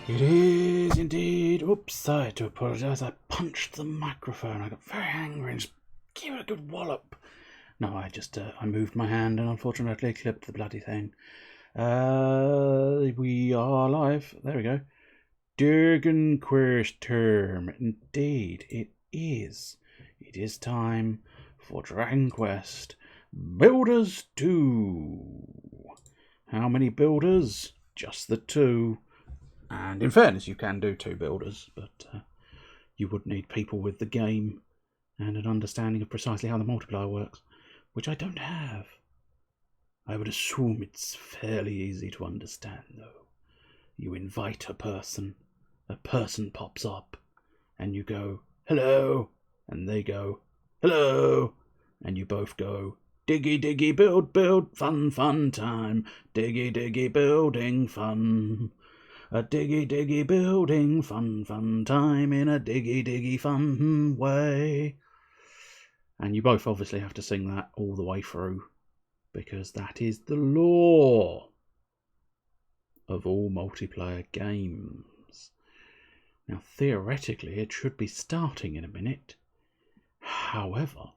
It is indeed. Oops, I do apologise. I punched the microphone. I got very angry and just gave it a good wallop. No, I moved my hand and unfortunately clipped the bloody thing. We are live. There we go. Dragon Quest term. Indeed, it is. It is time for Dragon Quest Builders 2. How many builders? Just the 2. And in fairness, you can do 2 builders, but you would need people with the game and an understanding of precisely how the multiplier works, which I don't have. I would assume it's fairly easy to understand, though. You invite a person pops up, and you go, hello, and they go, hello, and you both go, diggy, diggy, build, build, fun, fun time, diggy, diggy, building, fun. A diggy, diggy, building, fun, fun time in a diggy, diggy, fun way. And you both obviously have to sing that all the way through, because that is the law of all multiplayer games. Now, theoretically, it should be starting in a minute. However,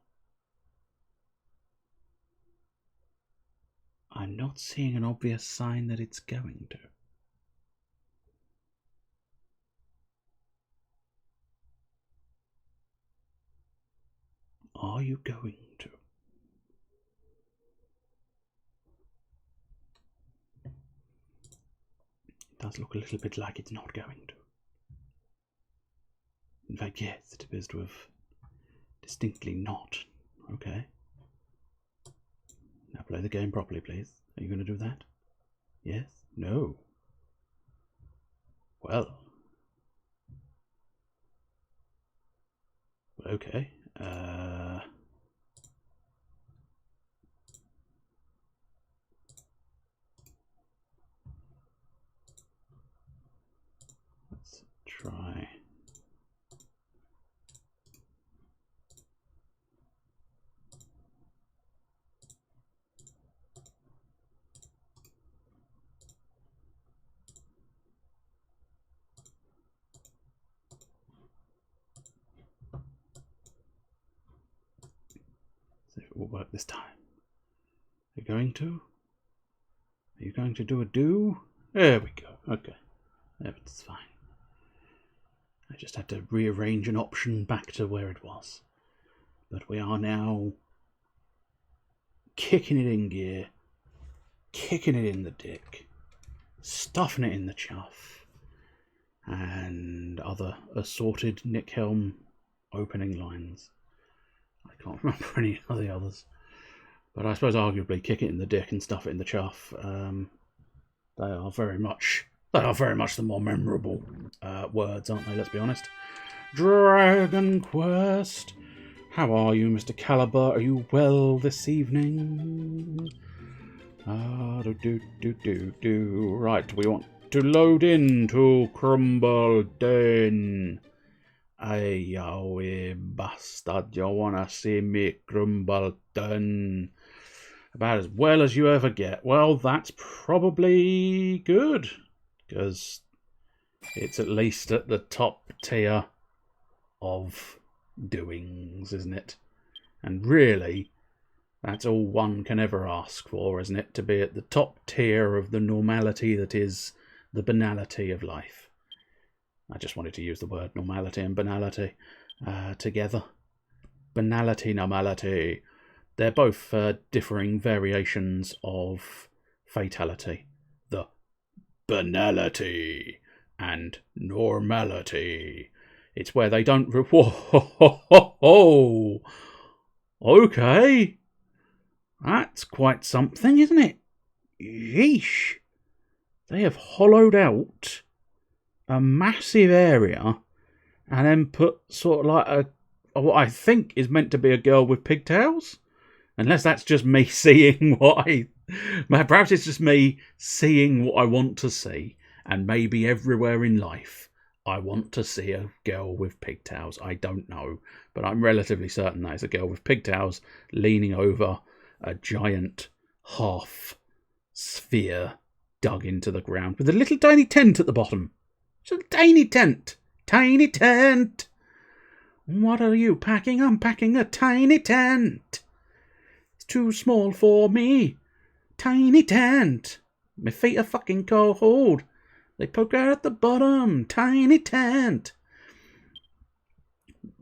I'm not seeing an obvious sign that it's going to. Are you going to? It does look a little bit like it's not going to. In fact, yes, it appears to have distinctly not. Okay. Now play the game properly, please. Are you going to do that? Yes? No? Well. Okay. Let's try. See if it will work this time. Are you going to? Are you going to do a do? There we go. Okay. It's fine. I just had to rearrange an option back to where it was. But we are now kicking it in gear, kicking it in the dick, stuffing it in the chuff, and other assorted Nick Helm opening lines. I can't remember any of the others. But I suppose arguably kick it in the dick and stuff it in the chuff, they are very much the more memorable words, aren't they? Let's be honest. Dragon Quest. How are you, Mr. Caliber? Are you well this evening? Right, we want to load into Crumble Den. Hey, you bastard, you wanna see me crumble done? About as well as you ever get. Well, that's probably good, because it's at least at the top tier of doings, isn't it? And really, that's all one can ever ask for, isn't it? To be at the top tier of the normality that is the banality of life. I just wanted to use the word normality and banality together. Banality, normality. They're both differing variations of fatality. The banality and normality. It's where they don't... Whoa! Okay. That's quite something, isn't it? Yeesh. They have hollowed out a massive area and then put sort of like what I think is meant to be a girl with pigtails. Unless that's just me seeing perhaps it's just me seeing what I want to see. And maybe everywhere in life, I want to see a girl with pigtails. I don't know. But I'm relatively certain that it's a girl with pigtails leaning over a giant half sphere dug into the ground with a little tiny tent at the bottom. It's a tiny tent. Tiny tent. What are you packing? I'm packing a tiny tent. It's too small for me. Tiny tent. My feet are fucking cold. They poke out at the bottom. Tiny tent.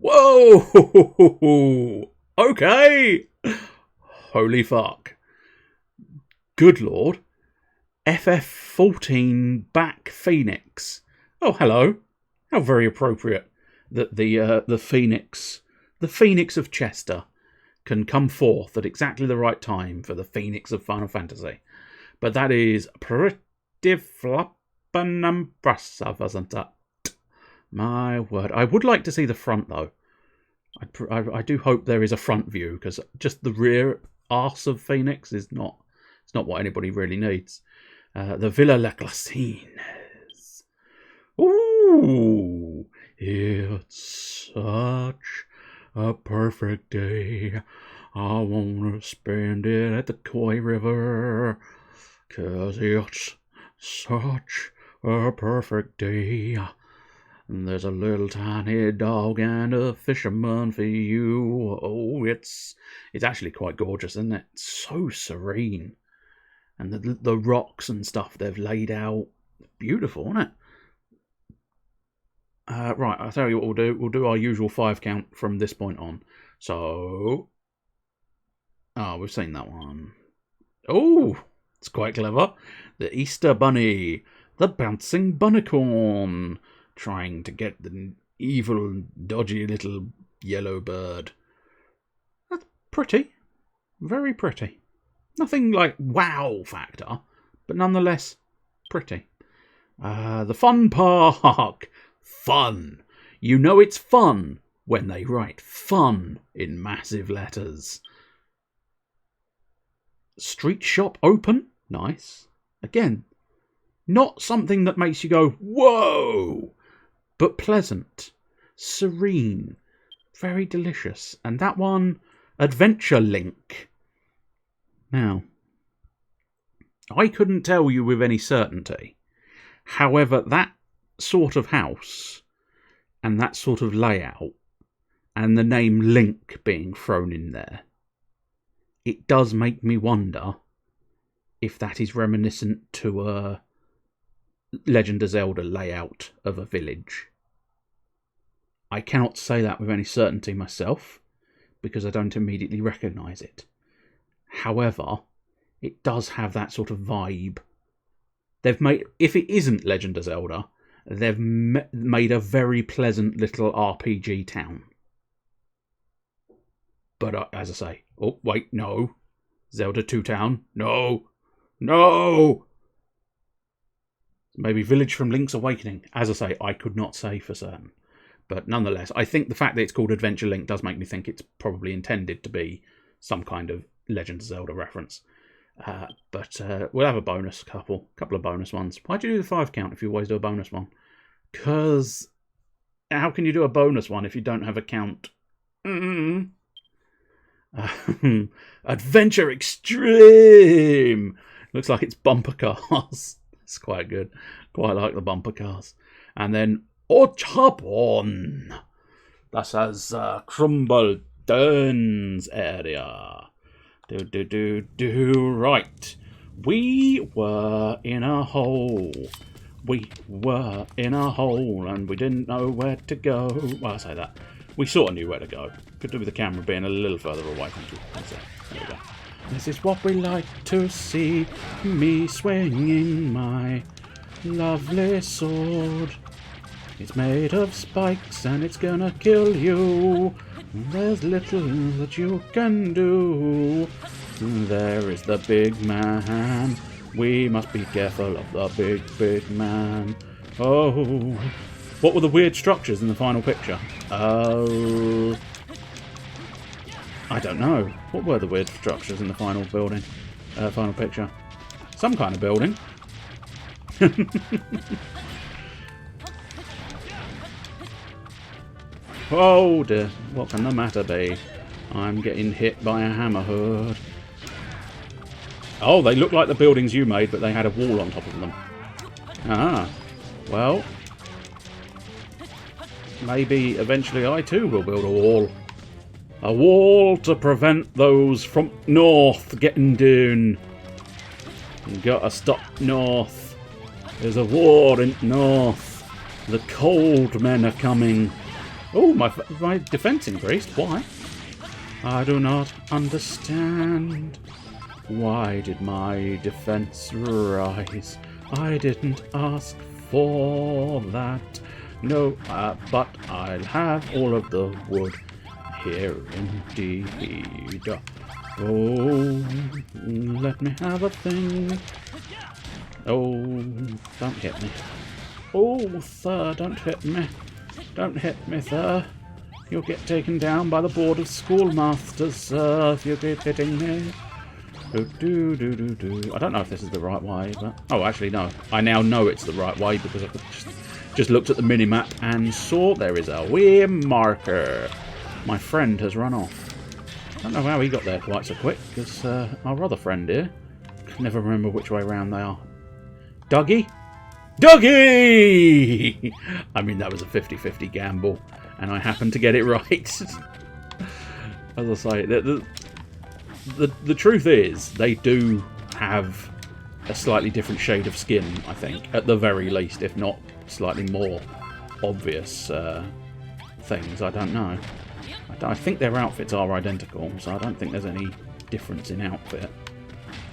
Whoa! Okay. Holy fuck. Good lord. FF14 back Phoenix. Oh, hello. How very appropriate that the Phoenix of Chester can come forth at exactly the right time for the Phoenix of Final Fantasy. But that is pretty flippin' impressive, isn't it? My word. I would like to see the front, though. I do hope there is a front view, because just the rear arse of Phoenix is not... It's not what anybody really needs. The Villa La Glacines. Ooh, it's such a perfect day. I want to spend it at the Koi River, 'cause it's such a perfect day. And there's a little tiny dog and a fisherman for you. Oh, it's actually quite gorgeous, isn't it? It's so serene. And the rocks and stuff they've laid out. Beautiful, isn't it? Right, I'll tell you what we'll do. We'll do our usual 5 count from this point on. So... Oh, we've seen that one. Oh, it's quite clever. The Easter Bunny. The Bouncing Bunnicorn. Trying to get the evil, dodgy little yellow bird. That's pretty. Very pretty. Nothing like wow factor, but nonetheless pretty. The fun park. Fun. You know it's fun when they write fun in massive letters. Street shop open. Nice. Again, not something that makes you go, whoa, but pleasant, serene, very delicious. And that one, Adventure Link. Now, I couldn't tell you with any certainty. However, that sort of house and that sort of layout and the name Link being thrown in there, it does make me wonder if that is reminiscent to a Legend of Zelda layout of a village. I cannot say that with any certainty myself because I don't immediately recognise it. However, it does have that sort of vibe. They've made, if it isn't Legend of Zelda, they've made a very pleasant little RPG town. But as I say, oh wait, no, Zelda 2 Town, no. Maybe Village from Link's Awakening. As I say, I could not say for certain. But nonetheless, I think the fact that it's called Adventure Link does make me think it's probably intended to be some kind of Legend of Zelda reference. But we'll have a bonus couple of bonus ones. Why'd you do the 5 count if you always do a bonus one? Because how can you do a bonus one if you don't have a count? Adventure Extreme! Looks like it's bumper cars. It's quite good. Quite like the bumper cars. And then Ochapon. That's as Crumble Turns area. Right. We were in a hole. And we didn't know where to go. Well, I say that. We sort of knew where to go. Could do with the camera being a little further away. Thank you. That's it. There we go. This is what we like to see. Me swinging my lovely sword. It's made of spikes and it's gonna kill you. There's little that you can do. There is the big man. We must be careful of the big man. Oh, what were the weird structures in the final picture? Oh, I don't know. What were the weird structures in the final building? Final picture? Some kind of building. Oh dear, what can the matter be? I'm getting hit by a hammerhead. Oh, they look like the buildings you made, but they had a wall on top of them. Ah, well, maybe eventually I too will build a wall. A wall to prevent those from north getting down. You gotta stop north. There's a war in north. The cold men are coming. Oh, my defense increased. Why? I do not understand. Why did my defense rise? I didn't ask for that. No, but I'll have all of the wood here indeed. Oh, let me have a thing. Oh, don't hit me. Oh, sir, don't hit me. Don't hit me, sir. You'll get taken down by the Board of Schoolmasters, sir, if you keep hitting me. I don't know if this is the right way, but... Oh, actually, no. I now know it's the right way because I just looked at the minimap and saw there is a wee marker. My friend has run off. I don't know how he got there quite so quick, because our other friend here... I can never remember which way round they are. Dougie? Dougie! I mean, that was a 50-50 gamble, and I happened to get it right. As I say, the truth is, they do have a slightly different shade of skin, I think, at the very least, if not slightly more obvious things. I don't know. I think their outfits are identical, so I don't think there's any difference in outfit.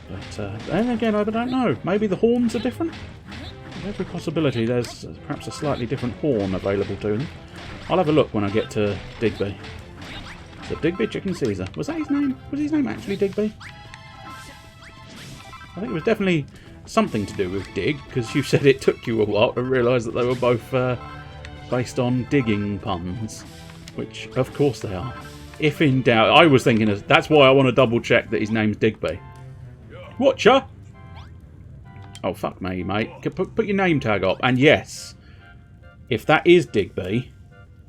But then again, I don't know. Maybe the horns are different? There's every possibility there's perhaps a slightly different horn available to them. I'll have a look when I get to Digby. So Digby Chicken Caesar. Was that his name? Was his name actually Digby? I think it was definitely something to do with dig, because you said it took you a while to realise that they were both based on digging puns. Which, of course they are. If in doubt, I was thinking that's why I want to double check that his name's Digby. Watcha? Oh, fuck me, mate. Put your name tag up. And yes, if that is Digby,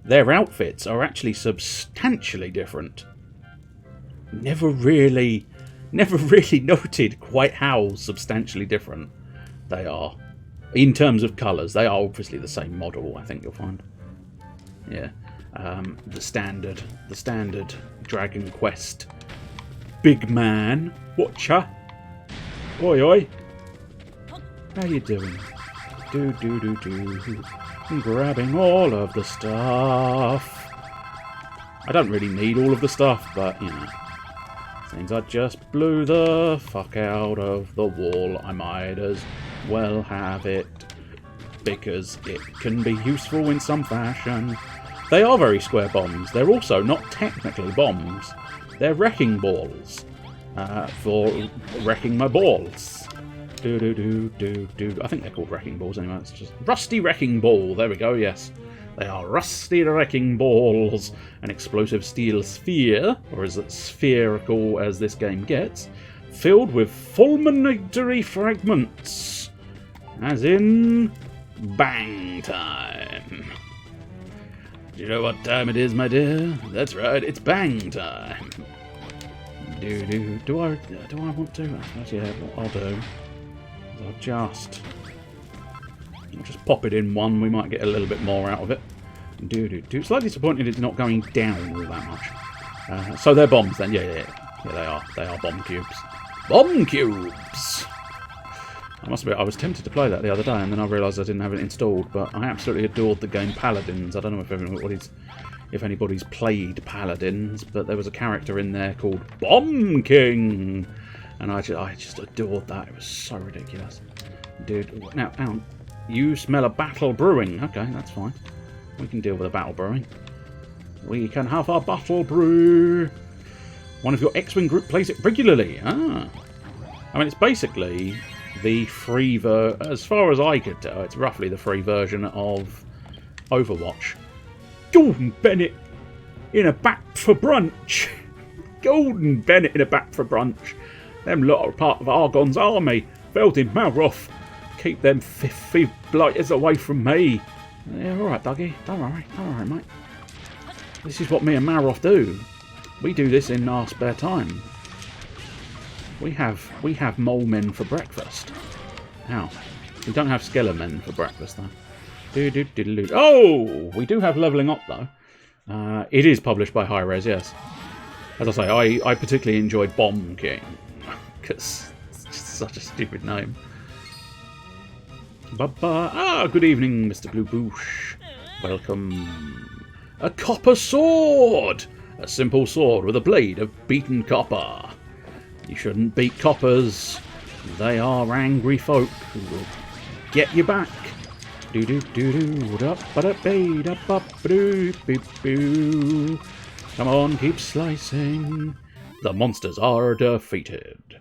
their outfits are actually substantially different. Never really noted quite how substantially different they are. In terms of colours, they are obviously the same model, I think you'll find. Yeah. The standard Dragon Quest big man. Watcha? Oi oi. How you doing? I'm grabbing all of the stuff. I don't really need all of the stuff, but you know. Since I just blew the fuck out of the wall, I might as well have it. Because it can be useful in some fashion. They are very square bombs. They're also not technically bombs. They're wrecking balls. For wrecking my balls. I think they're called wrecking balls anyway. It's just rusty wrecking ball. There we go, yes. They are rusty wrecking balls. An explosive steel sphere, or as spherical as this game gets, filled with fulminatory fragments. As in... bang time. Do you know what time it is, my dear? That's right, it's bang time. Do I want to? Yeah, what I'll do is I'll just pop it in one. We might get a little bit more out of it. Slightly disappointed it's not going down all that much. So they're bombs then. Yeah, they are. They are bomb cubes. Bomb cubes. I must admit, I was tempted to play that the other day, and then I realised I didn't have it installed. But I absolutely adored the game Paladins. I don't know if anybody's played Paladins, but there was a character in there called Bomb King, and I just adored that. It was so ridiculous, dude. Now, you smell a battle brewing. Okay, that's fine. We can deal with a battle brewing. We can have a battle brew. One of your X-Wing group plays it regularly. I mean, it's basically the free as far as I could tell, it's roughly the free version of Overwatch. Golden Bennett in a back for brunch. Golden Bennett in a back for brunch. Them lot are part of Argon's army. Veldin Malroth. Keep them filthy blighters away from me. Yeah, alright, Dougie. Don't worry, mate. This is what me and Malroth do. We do this in our spare time. We have mole men for breakfast. Now, we don't have skeleton men for breakfast though. Oh, we do have Levelling Up, though. It is published by Hi-Rez, yes. As I say, I particularly enjoyed Bomb King, because it's just such a stupid name. Good evening, Mr. Blue Boosh. Welcome. A copper sword! A simple sword with a blade of beaten copper. You shouldn't beat coppers. They are angry folk who will get you back. Come on, keep slicing. The monsters are defeated.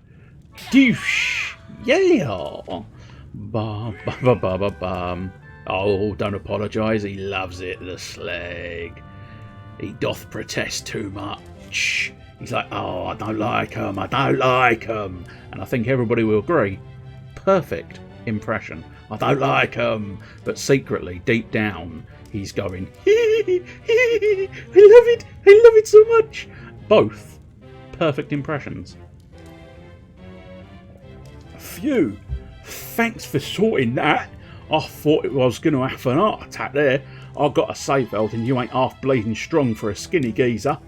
Douche! Yeah! Oh, don't apologise, he loves it, the slag. He doth protest too much. He's like, oh, I don't like him, I don't like him. And I think everybody will agree. Perfect impression. I don't like him. But secretly, deep down, he's going, I love it so much. Both perfect impressions. Phew. Thanks for sorting that. I thought it was going to have an heart attack there. I got to say, Velton, you ain't half bleeding strong for a skinny geezer.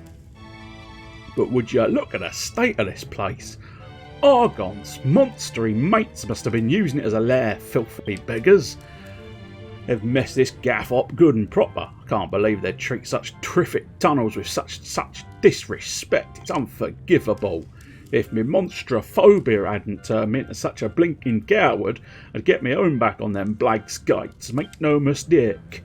But would you look at the state of this place? Argon's monstery mates must have been using it as a lair, filthy beggars. They've messed this gaff up good and proper. I can't believe they'd treat such terrific tunnels with such disrespect. It's unforgivable. If me monstrophobia hadn't turned me into such a blinking coward, I'd get me own back on them blag skates, make no mistake.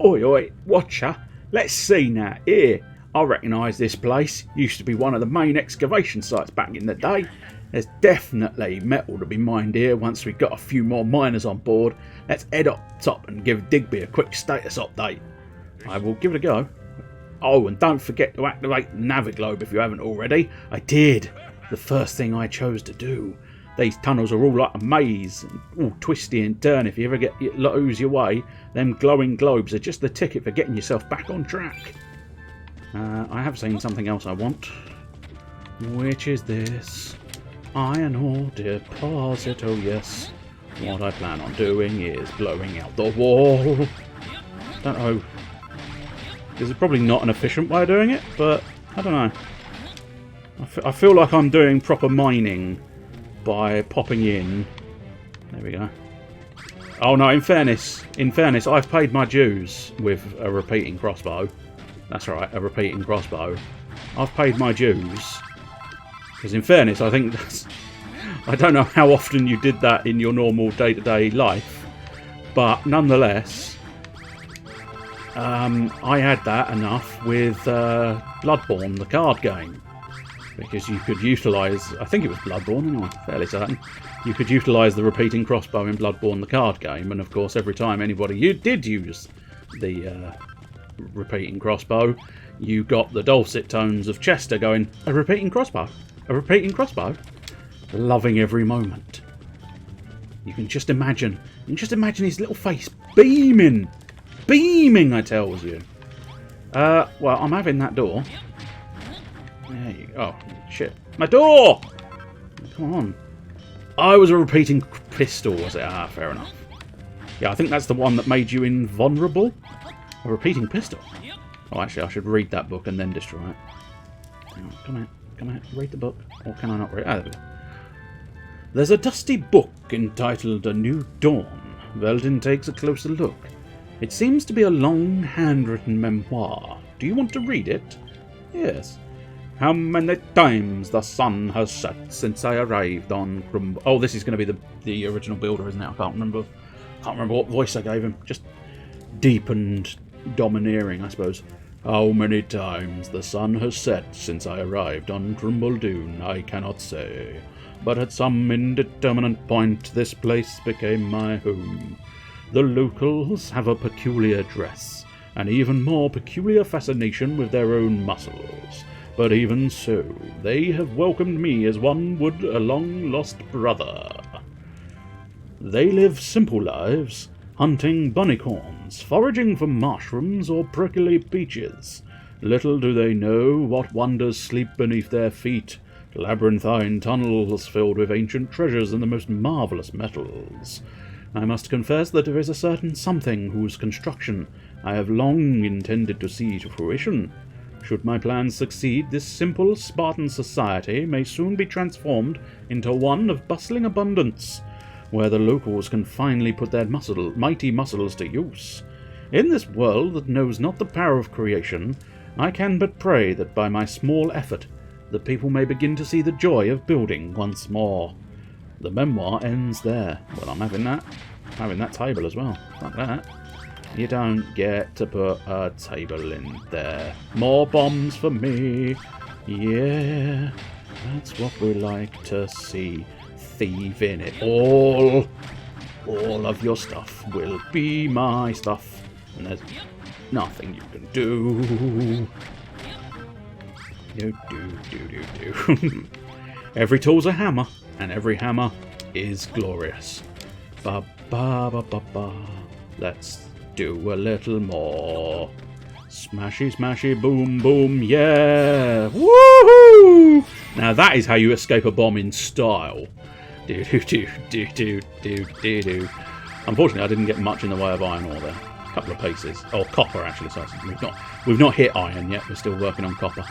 Oi, oi, watcher, let's see now, here. I recognise this place. Used to be one of the main excavation sites back in the day. There's definitely metal to be mined here once we've got a few more miners on board. Let's head up top and give Digby a quick status update. I will give it a go. Oh, and don't forget to activate the Naviglobe if you haven't already. I did. The first thing I chose to do. These tunnels are all like a maze, all twisty and turn. If you ever lose your way, them glowing globes are just the ticket for getting yourself back on track. I have seen something else I want, which is this iron ore deposit. Oh yes, what I plan on doing is blowing out the wall. Don't know. This is probably not an efficient way of doing it, but I don't know. I feel like I'm doing proper mining by popping in. There we go. Oh no, in fairness, I've paid my dues with a repeating crossbow. That's right, a repeating crossbow. I've paid my dues. Because in fairness, I think that's... I don't know how often you did that in your normal day-to-day life. But nonetheless, I had that enough with Bloodborne, the card game. Because you could utilise... I think it was Bloodborne, anyway, fairly certain. You could utilise the repeating crossbow in Bloodborne, the card game. And of course, every time anybody did use the... repeating crossbow, you got the dulcet tones of Chester going, a repeating crossbow, a repeating crossbow, loving every moment. You can just imagine his little face beaming, I tells you. Well, I'm having that door. There you go. Oh shit, my door! Come on. I was a repeating pistol, was it? Ah, fair enough. Yeah, I think that's the one that made you invulnerable. A repeating pistol. Oh, actually, I should read that book and then destroy it. Hang on, come here, read the book. Or can I not read it? Ah, there we go. There's a dusty book entitled A New Dawn. Veldin takes a closer look. It seems to be a long, handwritten memoir. Do you want to read it? Yes. How many times the sun has set since I arrived on Crumble... Oh, this is going to be the original builder, isn't it? I can't remember what voice I gave him. Just deep and domineering, I suppose. How many times the sun has set since I arrived on Crumbledoon, I cannot say. But at some indeterminate point, this place became my home. The locals have a peculiar dress, an even more peculiar fascination with their own muscles. But even so, they have welcomed me as one would a long-lost brother. They live simple lives, hunting bunnycorns, foraging for mushrooms or prickly peaches. Little do they know what wonders sleep beneath their feet, labyrinthine tunnels filled with ancient treasures and the most marvellous metals. I must confess that there is a certain something whose construction I have long intended to see to fruition. Should my plans succeed, this simple Spartan society may soon be transformed into one of bustling abundance, where the locals can finally put their mighty muscles to use. In this world that knows not the power of creation, I can but pray that by my small effort, the people may begin to see the joy of building once more. The memoir ends there. Well, I'm having that. I'm having that table as well. Like that. You don't get to put a table in there. More bombs for me. Yeah, that's what we like to see. Thieving it all. All of your stuff will be my stuff. And there's nothing you can do. Do. Every tool's a hammer, and every hammer is glorious. Ba ba ba ba ba. Let's do a little more. Smashy, smashy, boom, boom, yeah! Woohoo! Now that is how you escape a bomb in style. Do. Unfortunately, I didn't get much in the way of iron ore there. A couple of pieces. Oh, copper actually. So we've not hit iron yet. We're still working on copper.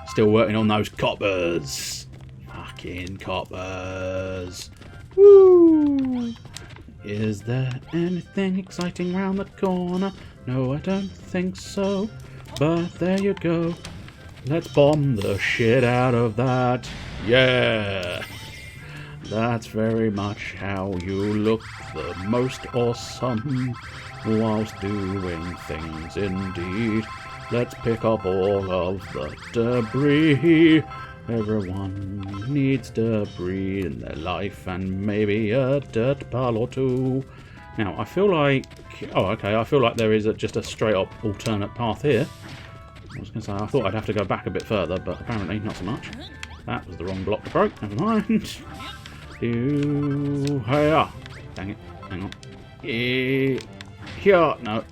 Still working on those coppers. Fucking coppers. Woo! Is there anything exciting round the corner? No, I don't think so. But there you go. Let's bomb the shit out of that. Yeah! That's very much how you look the most awesome whilst doing things indeed. Let's pick up all of the debris. Everyone needs debris in their life and maybe a dirt pile or two. Now, I feel like... Oh, okay, I feel like there is just a straight-up alternate path here. I was going to say, I thought I'd have to go back a bit further, but apparently not so much. That was the wrong block to break. Never mind. Hiya. Dang it. Hang on. Here. No.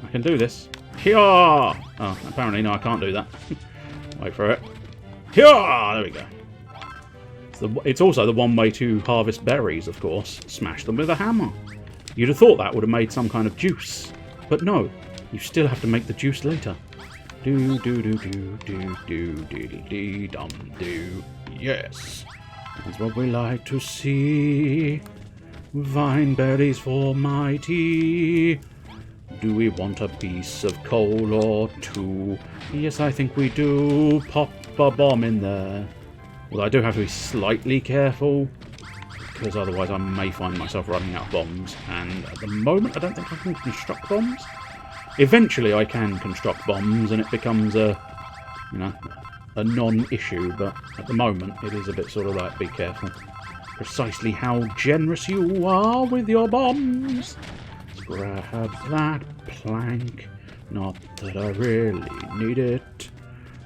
I can do this. Here. Oh, apparently, no, I can't do that. Wait for it. Here. There we go. It's also the one way to harvest berries, of course. Smash them with a hammer. You'd have thought that would have made some kind of juice. But no. You still have to make the juice later. Do. Yes. That's what we like to see. Vine berries for my tea. Do we want a piece of coal or two? Yes, I think we do. Pop a bomb in there. Well, I do have to be slightly careful, because otherwise I may find myself running out of bombs. And at the moment, I don't think I can construct bombs. Eventually, I can construct bombs, and it becomes a non-issue. But at the moment, it is a bit sort of like, be careful. Precisely how generous you are with your bombs. Let's grab that plank. Not that I really need it.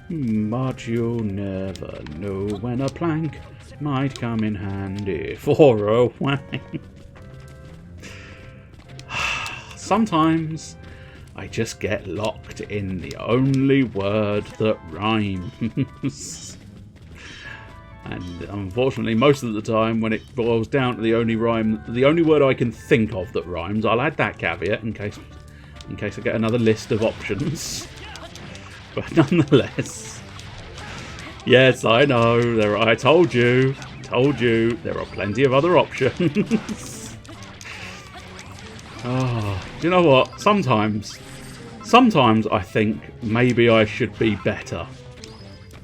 But you'll never know when a plank might come in handy for a wank. Sometimes I just get locked in the only word that rhymes. And unfortunately, most of the time, when it boils down to the only word I can think of that rhymes, I'll add that caveat in case I get another list of options. But nonetheless, yes, I know. I told you, there are plenty of other options. Oh, do you know what? Sometimes I think maybe I should be better.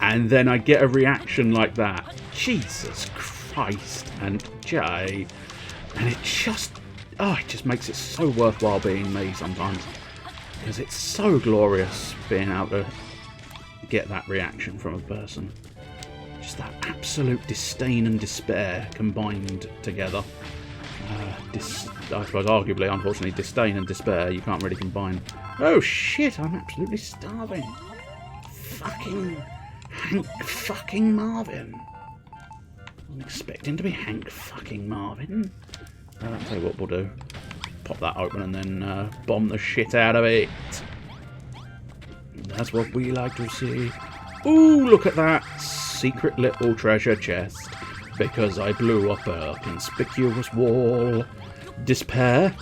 And then I get a reaction like that. Jesus Christ. And Jay. And it just makes it so worthwhile being me sometimes. Because it's so glorious being able to get that reaction from a person. Just that absolute disdain and despair combined together. I suppose arguably, unfortunately, disdain and despair you can't really combine. Oh shit, I'm absolutely starving. Fucking Hank fucking Marvin. I'm expecting to be Hank fucking Marvin. I'll tell you what we'll do. Pop that open and then bomb the shit out of it. That's what we like to see. Ooh, look at that secret little treasure chest. Because I blew up a conspicuous wall. Despair?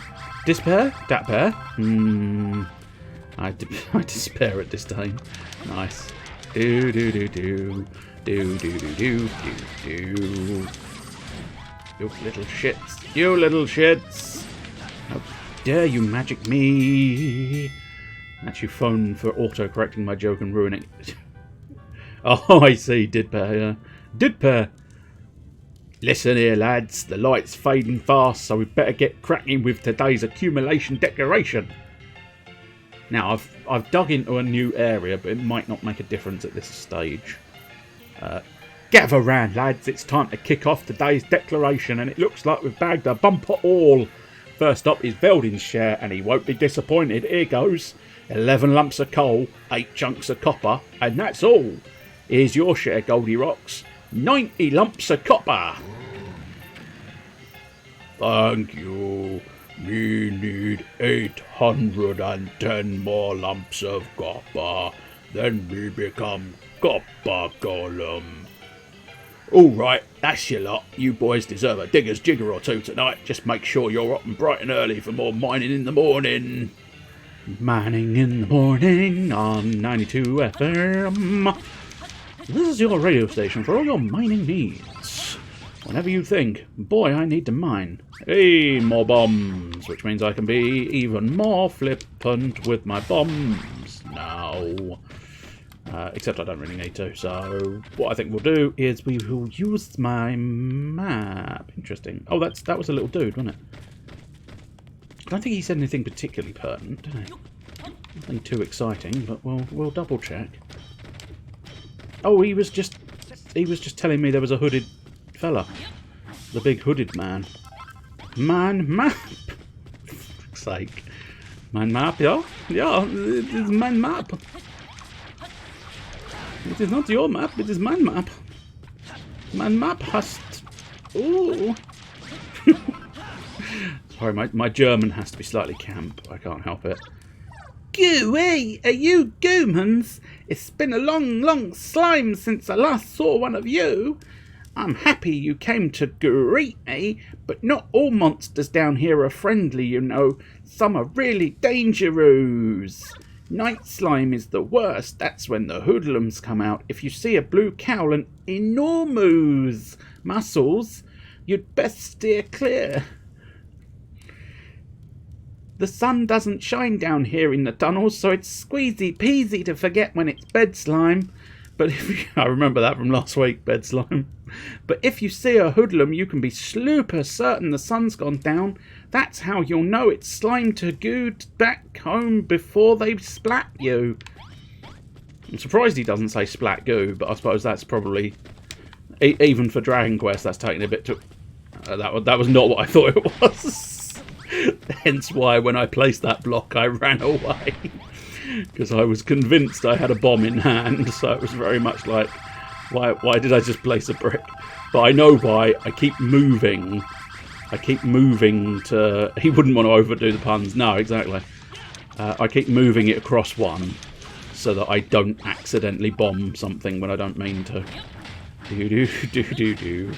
Despair? Dat pair? I despair at disdain. Nice. Do do do do. Do do do do do do. You little shits. You little shits. How dare you magic me? That's your phone for auto-correcting my joke and ruining it. Oh, I see. Did pair, yeah. Did pair. Listen here, lads. The light's fading fast, so we better get cracking with today's accumulation declaration. Now, I've dug into a new area, but it might not make a difference at this stage. Gather round, lads. It's time to kick off today's declaration, and it looks like we've bagged a bumper all. First up is Veldin's share, and he won't be disappointed. Here goes. 11 lumps of coal, 8 chunks of copper, and that's all. Here's your share, Goldie Rocks. 90 lumps of copper. Thank you. We need 810 more lumps of copper. Then we become Copper Golem. Alright, that's your lot. You boys deserve a digger's jigger or two tonight. Just make sure you're up and bright and early for more mining in the morning. Mining in the morning on 92 FM. This is your radio station for all your mining needs. Whenever you think, boy, I need to mine. Hey, more bombs, which means I can be even more flippant with my bombs now. Except I don't really need to, so what I think we'll do is we will use my map. Interesting. Oh, that was a little dude, wasn't it? I don't think he said anything particularly pertinent, did he? Nothing too exciting, but we'll double check. Oh, he was just telling me there was a hooded fella. The big hooded man. Man map! For fuck's sake. Man map, yeah? Yeah, it is man map. It is not your map, it is man map. Man map has to... Ooh. Sorry, my German has to be slightly camp. I can't help it. Gooey, are you goomans? It's been a long slime since I last saw one of you. I'm happy you came to greet me, but not all monsters down here are friendly, you know. Some are really dangerous. Night slime is the worst. That's when the hoodlums come out. If you see a blue cowl and enormous muscles, you'd best steer clear. The sun doesn't shine down here in the tunnels, so it's squeezy peasy to forget when it's bed slime. But I remember that from last week, bed slime. But if you see a hoodlum, you can be super certain the sun's gone down. That's how you'll know it's slime to go back home before they splat you. I'm surprised he doesn't say splat goo, but I suppose that's probably, even for Dragon Quest, that's taking a bit to... that was not what I thought it was. Hence why when I placed that block I ran away. Because I was convinced I had a bomb in hand, so it was very much like, why did I just place a brick? But I know why. I keep moving. I keep moving to... He wouldn't want to overdo the puns. No, exactly. I keep moving it across one so that I don't accidentally bomb something when I don't mean to. Do.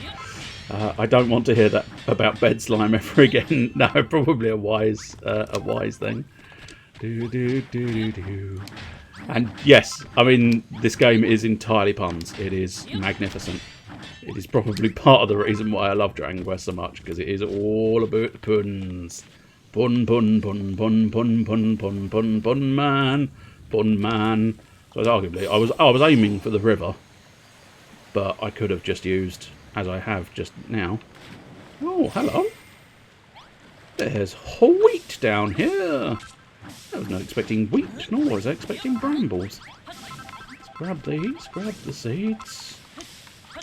I don't want to hear that about bed slime ever again. No, probably a wise thing. Do. And yes, I mean, this game is entirely puns. It is magnificent. It is probably part of the reason why I love Dragon Quest so much, because it is all about puns. Pun, man. Pun, man. So arguably, I was aiming for the river, but I could have just used, as I have just now. Oh, hello. There's wheat down here. I was not expecting wheat, nor was I expecting brambles. Let's grab these, grab the seeds.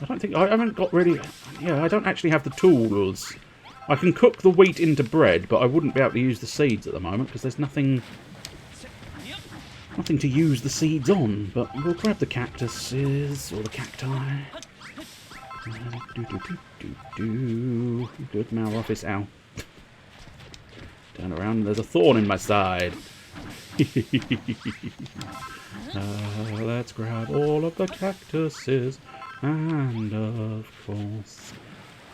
I haven't got really... Yeah, I don't actually have the tools. I can cook the wheat into bread, but I wouldn't be able to use the seeds at the moment, because there's nothing to use the seeds on. But we'll grab the cactuses, or the cacti. Good Malroffice, ow. Turn around, there's a thorn in my side. Let's grab all of the cactuses. And of course,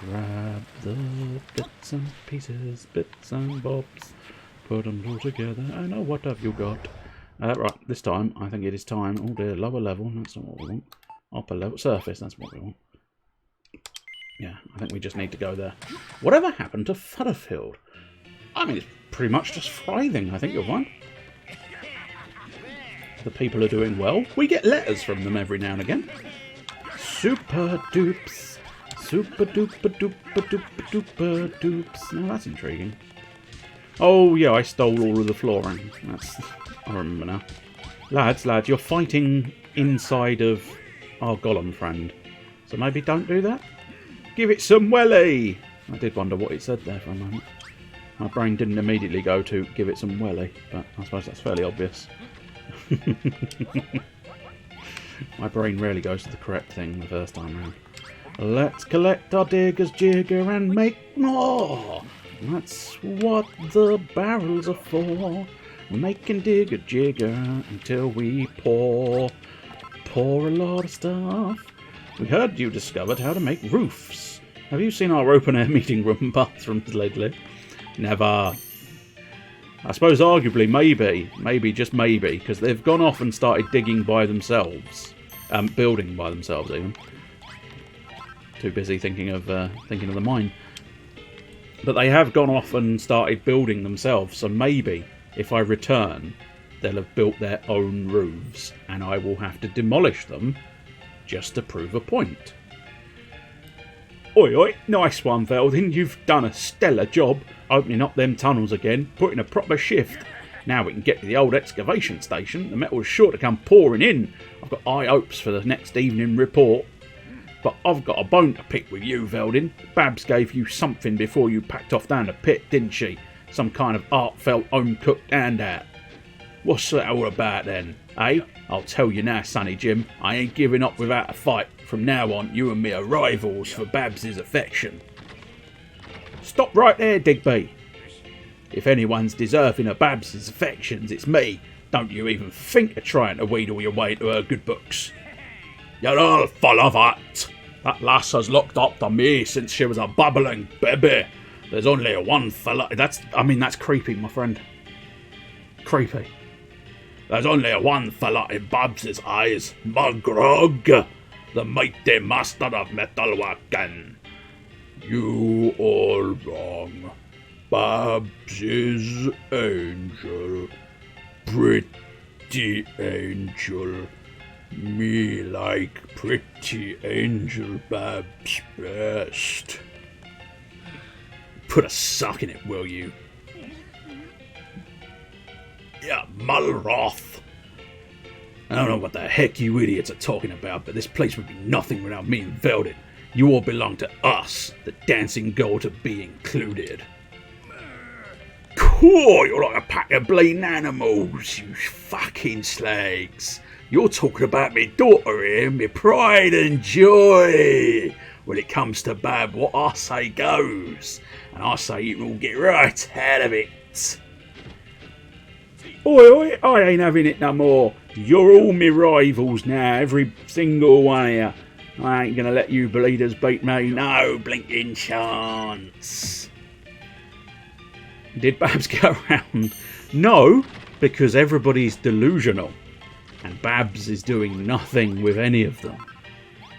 Grab the bits and pieces, bits and bobs, put them all together, and oh, what have you got? Right, this time, I think it is time. Oh dear, lower level, that's not what we want. Upper level, surface, that's what we want. Yeah, I think we just need to go there. Whatever happened to Fudderfield? I mean, it's pretty much just thriving, I think you'll find. The people are doing well. We get letters from them every now and again. Super dupes. Super duper duper duper duper dupes. Now that's intriguing. Oh yeah, I stole all of the flooring. I remember now. Lads, you're fighting inside of our golem friend. So maybe don't do that? Give it some welly! I did wonder what it said there for a moment. My brain didn't immediately go to give it some welly, but I suppose that's fairly obvious. My brain rarely goes to the correct thing the first time round. Let's collect our digger's jigger and make more! That's what the barrels are for. Making digger jigger until we pour a lot of stuff. We heard you discovered how to make roofs. Have you seen our open-air meeting room and bathrooms lately? Never. I suppose arguably maybe, just maybe, because they've gone off and started digging by themselves. Building by themselves even. Too busy thinking of the mine. But they have gone off and started building themselves, so maybe if I return, they'll have built their own roofs, and I will have to demolish them just to prove a point. Oi, nice one, Veldin. You've done a stellar job opening up them tunnels again, putting a proper shift. Now we can get to the old excavation station. The metal's sure to come pouring in. I've got high hopes for the next evening report. But I've got a bone to pick with you, Veldin. Babs gave you something before you packed off down the pit, didn't she? Some kind of heartfelt, home-cooked handout. What's that all about then, eh? I'll tell you now, Sonny Jim, I ain't giving up without a fight. From now on, you and me are rivals for Babs's affection. Stop right there, Digby. If anyone's deserving of Babs's affections, it's me. Don't you even think of trying to wheedle your way into her good books. You're all full of it. That lass has looked up to me since she was a bubbling baby. There's only one fella... That's creepy, my friend. Creepy. There's only one fella in Babs's eyes. Mugrog, the mighty master of metalworking. You all wrong. Babs is angel. Pretty angel. Me like pretty angel Babs best. Put a sock in it, will you? Yeah, Mulroth. I don't know what the heck you idiots are talking about, but this place would be nothing without me and Veldin. You all belong to us, the dancing girl to be included. Cool, you're like a pack of bleeding animals, you fucking slags. You're talking about me daughter here, me pride and joy. When it comes to Bab, what I say goes. And I say you can all get right out of it. Oi, I ain't having it no more. You're all me rivals now, every single one of you. I ain't gonna let you bleeders beat me, no blinking chance. Did Babs get around? No, because everybody's delusional. And Babs is doing nothing with any of them.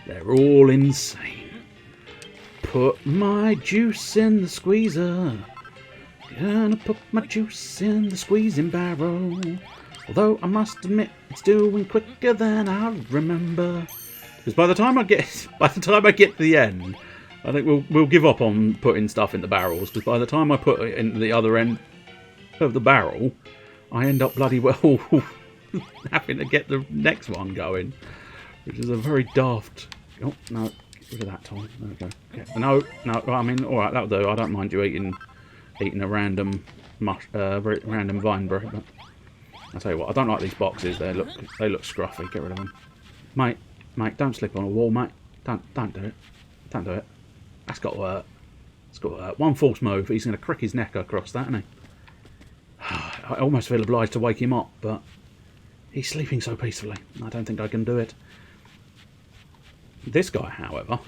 They're all insane. Put my juice in the squeezer. Gonna put my juice in the squeezing barrel. Although I must admit it's doing quicker than I remember. Because by the time I get to the end, I think we'll give up on putting stuff into barrels. Because by the time I put it into the other end of the barrel, I end up bloody well having to get the next one going, which is a very daft. Oh no, get rid of that, Tom. There we go. Okay. No. I mean, all right, that'll do. I don't mind you eating a random random vine bread, but I'll tell you what, I don't like these boxes. They look scruffy. Get rid of them, mate. Don't slip on a wall, mate. Don't do it. Don't do it. That's got to hurt. It's got to hurt. One false move, he's going to crick his neck across that, isn't he? I almost feel obliged to wake him up, but he's sleeping so peacefully. I don't think I can do it. This guy, however,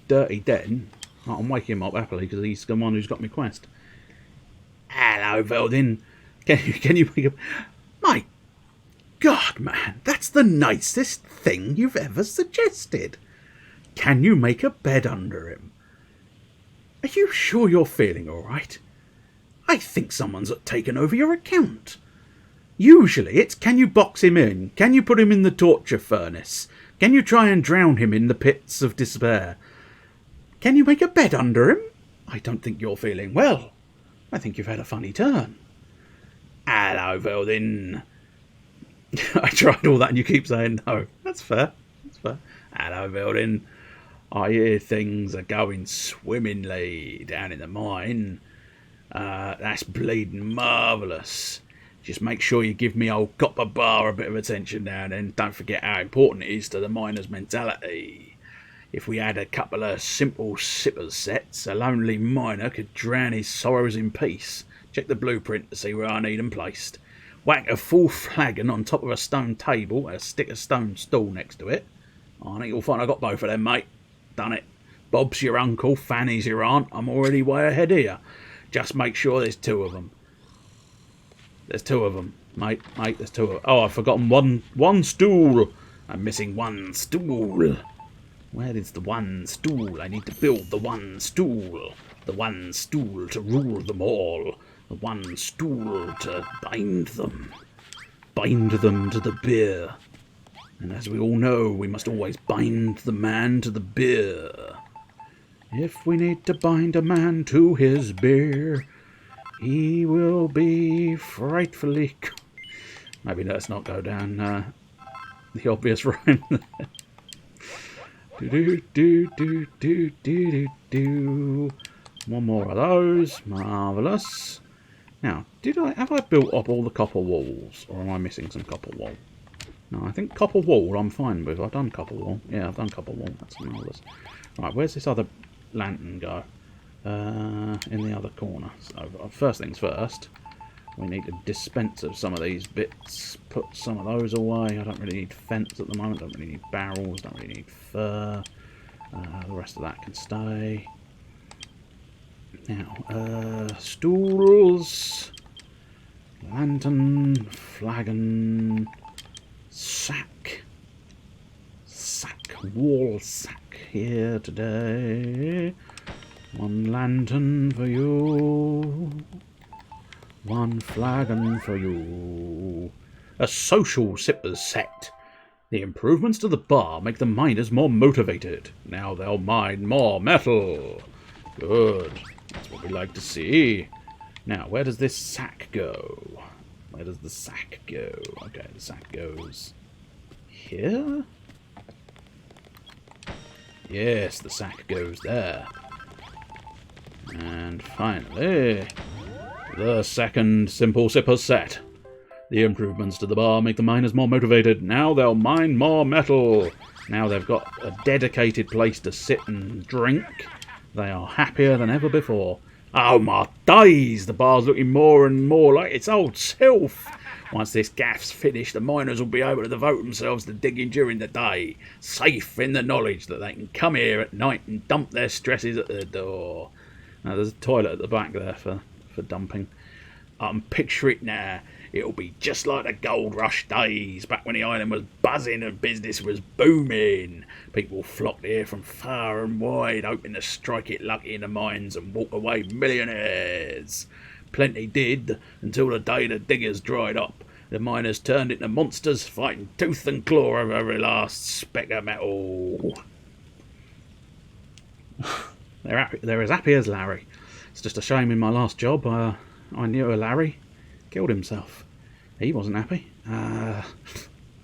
Dirty Den, I'll wake him up happily because he's the one who's got me quest. Hello, Veldin. Can you make a... My God, man, that's the nicest thing you've ever suggested. Can you make a bed under him? Are you sure you're feeling all right? I think someone's taken over your account. Usually it's, can you box him in? Can you put him in the torture furnace? Can you try and drown him in the pits of despair? Can you make a bed under him? I don't think you're feeling well. I think you've had a funny turn. Hello, Veldin. I tried all that and you keep saying no. That's fair. That's fair. Hello, Veldin. I hear things are going swimmingly down in the mine. That's bleeding marvellous. Just make sure you give me old Copper Bar a bit of attention now and then. Don't forget how important it is to the miner's mentality. If we had a couple of simple sippers sets, a lonely miner could drown his sorrows in peace. Check the blueprint to see where I need them placed. Whack a full flagon on top of a stone table and stick a stone stool next to it. I think you'll find I got both of them, mate. Done it. Bob's your uncle, Fanny's your aunt. I'm already way ahead here. Just make sure there's two of them. There's two of them, mate. There's two of them. Oh, I've forgotten one stool. I'm missing one stool. Where is the one stool? I need to build the one stool. The one stool to rule them all. The one stool to bind them. Bind them to the beer. And as we all know, we must always bind the man to the beer. If we need to bind a man to his beer, he will be frightfully... Maybe let's not go down the obvious rhyme. Do. One more of those. Marvellous. Now, have I built up all the copper walls? Or am I missing some copper wall? No, I think copper wall I'm fine with. I've done copper wall. Yeah, I've done copper wall. That's marvellous. Right, where's this other lantern go? In the other corner. So, first things first, we need to dispense of some of these bits. Put some of those away. I don't really need fence at the moment. Don't really need barrels. Don't really need fur. The rest of that can stay. Now, stools, lantern, flagon, sack, wall sack here today. One lantern for you, one flagon for you. A social sippers set. The improvements to the bar make the miners more motivated. Now they'll mine more metal. Good. That's what we like to see. Now, where does this sack go? Where does the sack go? Okay, the sack goes here. Yes, the sack goes there. And finally, the second simple sipper set. The improvements to the bar make the miners more motivated. Now they'll mine more metal. Now they've got a dedicated place to sit and drink. They are happier than ever before. Oh my days, the bar's looking more and more like its old self. Once this gaff's finished, the miners will be able to devote themselves to digging during the day, safe in the knowledge that they can come here at night and dump their stresses at the door. Now there's a toilet at the back there for dumping. I can picture it now. It'll be just like the gold rush days, back when the island was buzzing and business was booming. People flocked here from far and wide, hoping to strike it lucky in the mines and walk away millionaires. Plenty did, until the day the diggers dried up. The miners turned into monsters, fighting tooth and claw over every last speck of metal. They're as happy as Larry. It's just a shame in my last job, I knew a Larry killed himself. He wasn't happy. I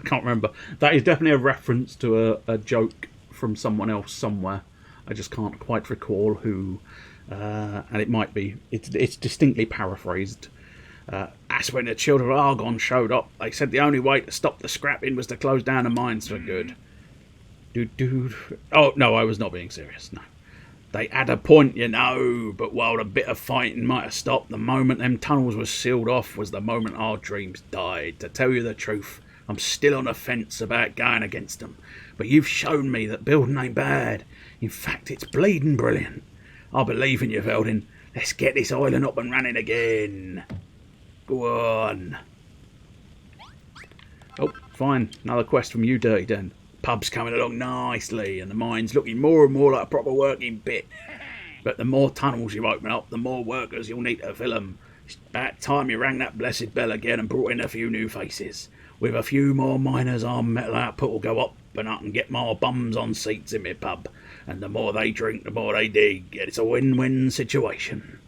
can't remember. That is definitely a reference to a joke from someone else somewhere. I just can't quite recall who. And it might be. It's distinctly paraphrased. That's when the children of Argon showed up. They said the only way to stop the scrapping was to close down the mines for good. Oh, no, I was not being serious. No. They had a point, you know, but while a bit of fighting might have stopped, the moment them tunnels were sealed off was the moment our dreams died. To tell you the truth, I'm still on the fence about going against them. But you've shown me that building ain't bad. In fact, it's bleeding brilliant. I believe in you, Veldin. Let's get this island up and running again. Go on. Oh, fine. Another quest from you, Dirty Den. Pub's coming along nicely, and the mine's looking more and more like a proper working bit. But the more tunnels you open up, the more workers you'll need to fill them. It's about time you rang that blessed bell again and brought in a few new faces. With a few more miners, our metal output will go up, and I can get more bums on seats in my pub. And the more they drink, the more they dig. It's a win-win situation.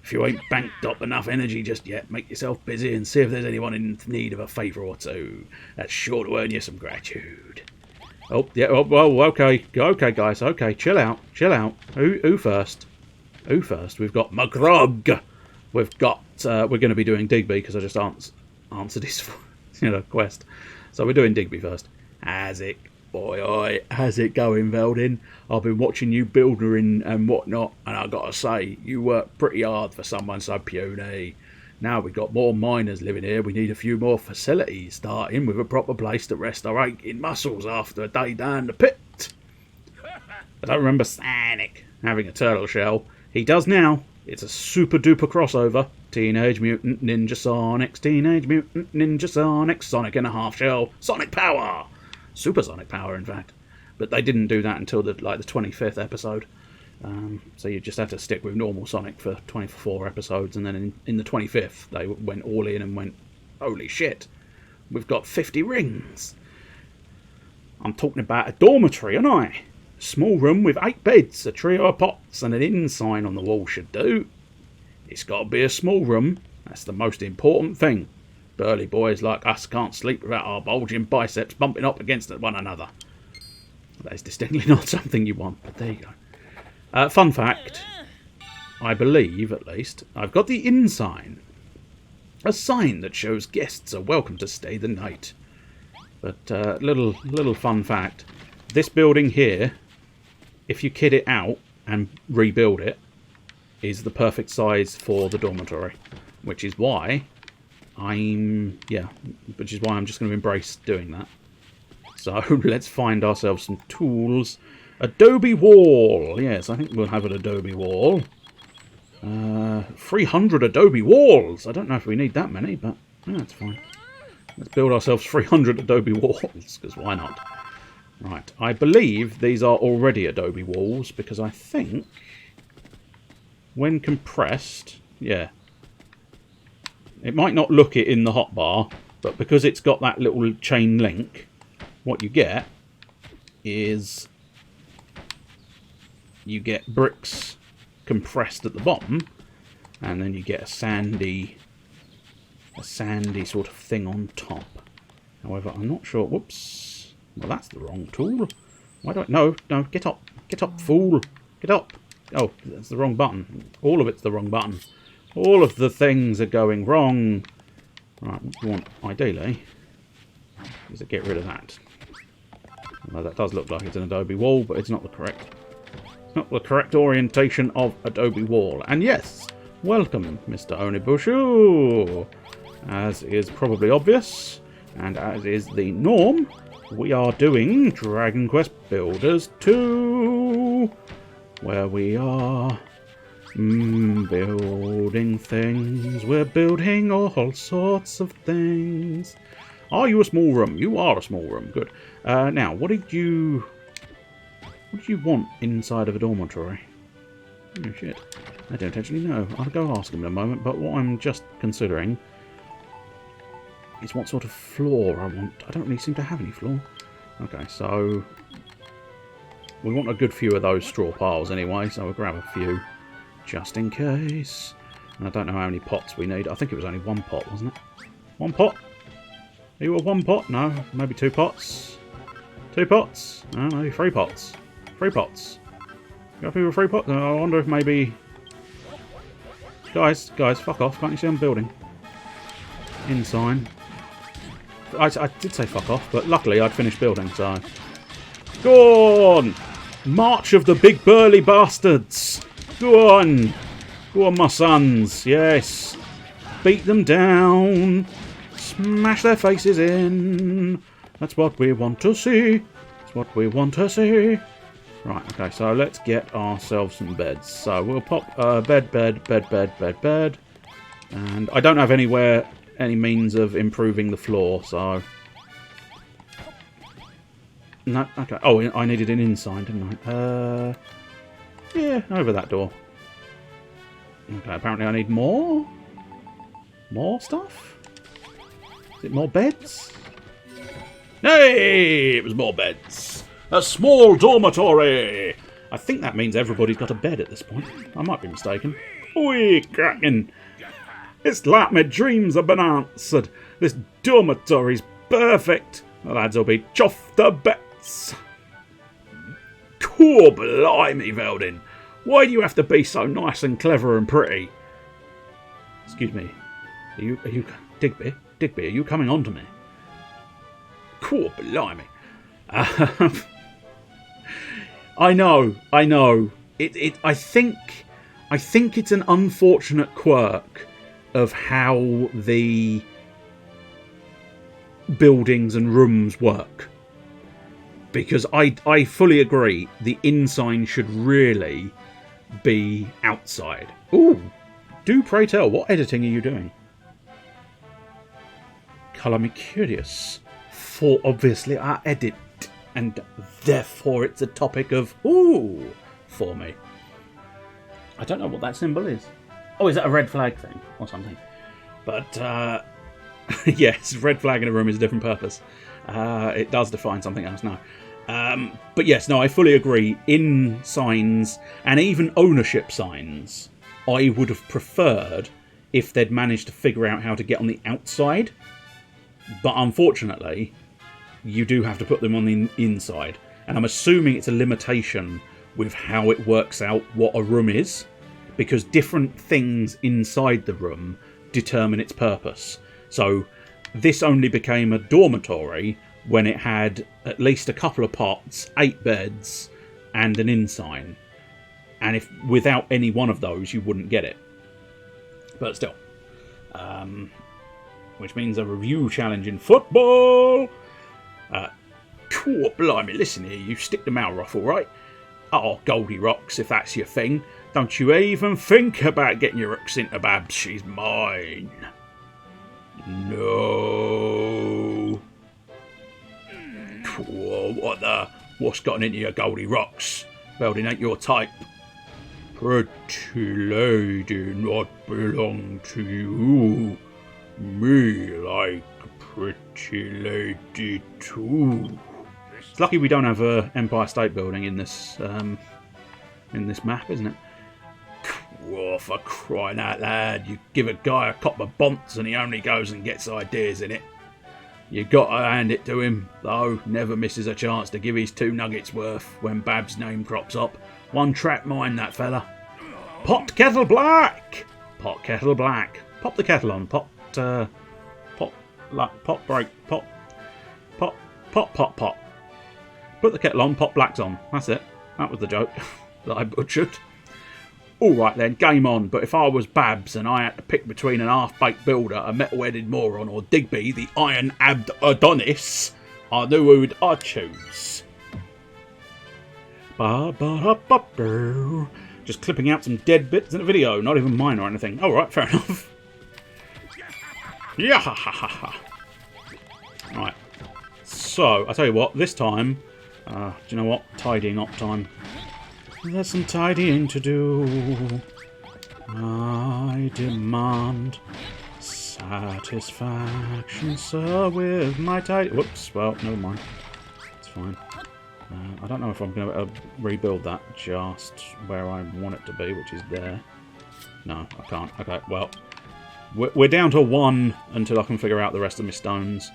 If you ain't banked up enough energy just yet, make yourself busy and see if there's anyone in need of a favour or two. That's sure to earn you some gratitude. Oh, yeah, well, okay, guys, okay, chill out. Who first? Who first? We've got McGrog. We've got, we're going to be doing Digby, because I just answered his, quest. So we're doing Digby first. How's it going, Veldin? I've been watching you building and whatnot, and I've got to say, you work pretty hard for someone so puny. Now we've got more miners living here, we need a few more facilities, starting with a proper place to rest our aching muscles after a day down the pit. I don't remember Sonic having a turtle shell. He does now. It's a super duper crossover. Teenage Mutant Ninja Sonics, Teenage Mutant Ninja Sonics, Sonic and a half shell, Sonic Power! Supersonic Power, in fact. But they didn't do that until the 25th episode. So you just have to stick with normal Sonic for 24 episodes, and then in the 25th they went all in and went, holy shit, we've got 50 rings. I'm talking about a dormitory, aren't I? A small room with 8 beds, a trio of pots, and an inn sign on the wall should do. It's got to be a small room. That's the most important thing. Burly boys like us can't sleep without our bulging biceps bumping up against one another. That is distinctly not something you want, but there you go. Fun fact, I believe, at least, I've got the inn sign. A sign that shows guests are welcome to stay the night. But little fun fact, this building here, if you kit it out and rebuild it, is the perfect size for the dormitory. Which is why I'm just going to embrace doing that. So let's find ourselves some tools. Adobe wall. Yes, I think we'll have an adobe wall. 300 adobe walls. I don't know if we need that many, but yeah, that's fine. Let's build ourselves 300 adobe walls, because why not? Right, I believe these are already adobe walls, because I think when compressed, yeah, it might not look it in the hotbar, but because it's got that little chain link, what you get is you get bricks compressed at the bottom, and then you get a sandy sort of thing on top. However, I'm not sure. Whoops! Well, that's the wrong tool. Why do I? No, get up, fool, get up! Oh, that's the wrong button. All of it's the wrong button. All of the things are going wrong. Right, what you want, ideally, is to get rid of that. Well, that does look like it's an adobe wall, but it's not the correct orientation of adobe wall. And yes, welcome, Mr. Onibushu. As is probably obvious, and as is the norm, we are doing Dragon Quest Builders 2, where we are building things. We're building all sorts of things. Are you a small room? You are a small room. Good. Now, what did you want inside of a dormitory? Oh shit. I don't actually know. I'll go ask him in a moment, but what I'm just considering is what sort of floor I want. I don't really seem to have any floor. Okay, so we want a good few of those straw piles anyway, so we'll grab a few just in case. And I don't know how many pots we need. I think it was only one pot, wasn't it? One pot? Are you a one pot? No, maybe 2 pots. 2 pots? No, maybe 3 pots. 3 pots. You happy with 3 pots? I wonder if maybe... Guys, fuck off. Can't you see I'm building? In sign. I did say fuck off, but luckily I'd finished building, so... Go on! March of the big burly bastards! Go on! Go on, my sons! Yes! Beat them down! Smash their faces in! That's what we want to see! That's what we want to see! Right, okay, so let's get ourselves some beds. So we'll pop bed. And I don't have any means of improving the floor, so... No, okay. Oh, I needed an inside, didn't I? Yeah, over that door. Okay, apparently I need more? More stuff? Is it more beds? Hey! It was more beds! A small dormitory! I think that means everybody's got a bed at this point. I might be mistaken. Oi, cracking! It's like my dreams have been answered. This dormitory's perfect. The lads will be chuffed to bits. Cool, blimey, Veldin. Why do you have to be so nice and clever and pretty? Excuse me. Are you Digby? Digby, are you coming on to me? Cool, blimey. I know. I think it's an unfortunate quirk of how the buildings and rooms work. Because I fully agree, the inside should really be outside. Ooh, do pray tell, what editing are you doing? Colour me curious, for obviously I edit, and therefore it's a topic of ooh for me. I don't know what that symbol is. Oh, is that a red flag thing or something? But yes, red flag in a room is a different purpose. It does define something else now. But yes, no, I fully agree. In signs, and even ownership signs, I would have preferred if they'd managed to figure out how to get on the outside. But unfortunately, you do have to put them on the inside. And I'm assuming it's a limitation with how it works out what a room is, because different things inside the room determine its purpose. So this only became a dormitory when it had at least a couple of pots, 8 beds, and an ensign. And if without any one of those, you wouldn't get it. But still. Which means a review challenge in football. Cool, blimey, listen here, you stick the mouth off, alright? Oh, Goldie Rocks, if that's your thing. Don't you even think about getting your hooks into Babs, she's mine. No. Cool, what's gotten into your Goldie Rocks? Veldin ain't your type. Pretty lady not belong to you. Me like pretty lady too. It's lucky we don't have a Empire State Building in this map, isn't it? Oh, for crying out loud, you give a guy a cop of bonds and he only goes and gets ideas in it. You got to hand it to him, though, never misses a chance to give his 2 nuggets worth when Bab's name crops up. One track mind, that fella. Pot kettle black! Pot kettle black. Pop the kettle on, pot break, pot. Put the kettle on, pot black's on. That's it. That was the joke that I butchered. Alright then, game on, but if I was Babs and I had to pick between an half-baked builder, a metal-headed moron, or Digby, the iron-abbed Adonis, I knew who I'd choose. Just clipping out some dead bits in the video, not even mine or anything. Alright, fair enough. Yeah, Right. So, I tell you what, this time, do you know what? Tidying up time. There's some tidying to do. I demand satisfaction, sir, with my tidy... Whoops, well, never mind. It's fine. I don't know if I'm going to rebuild that just where I want it to be, which is there. No, I can't. Okay, well, we're down to 1 until I can figure out the rest of my stones.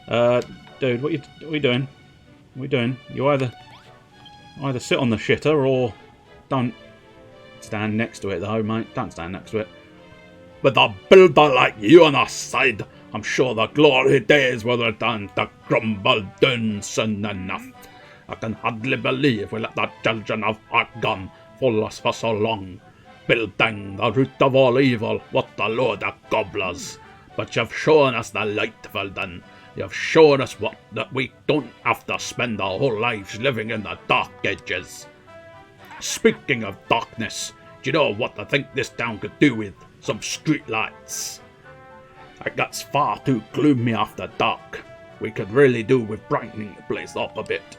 Dude, what are you doing? What are you doing? You either sit on the shitter or don't stand next to it, though, mate. Don't stand next to it. With a builder like you on our side, I'm sure the glory days will return to crumble down soon enough. I can hardly believe we let the children of Argon fool us for so long. Building the root of all evil, what a load of gobblers. But you've shown us the light, Veldin. You've shown us that we don't have to spend our whole lives living in the dark ages. Speaking of darkness, do you know what I think this town could do with some streetlights? It gets far too gloomy after dark. We could really do with brightening the place up a bit.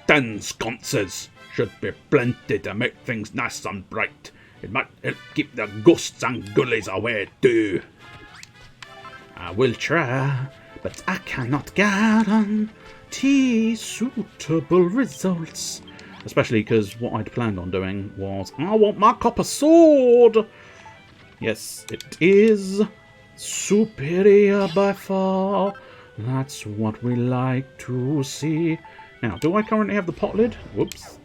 10 sconces should be plenty to make things nice and bright. It might help keep the ghosts and ghoulies away too. I will try, but I cannot guarantee suitable results. Especially because what I'd planned on doing was, I want my copper sword! Yes, it is superior by far. That's what we like to see. Now, do I currently have the pot lid? Whoops.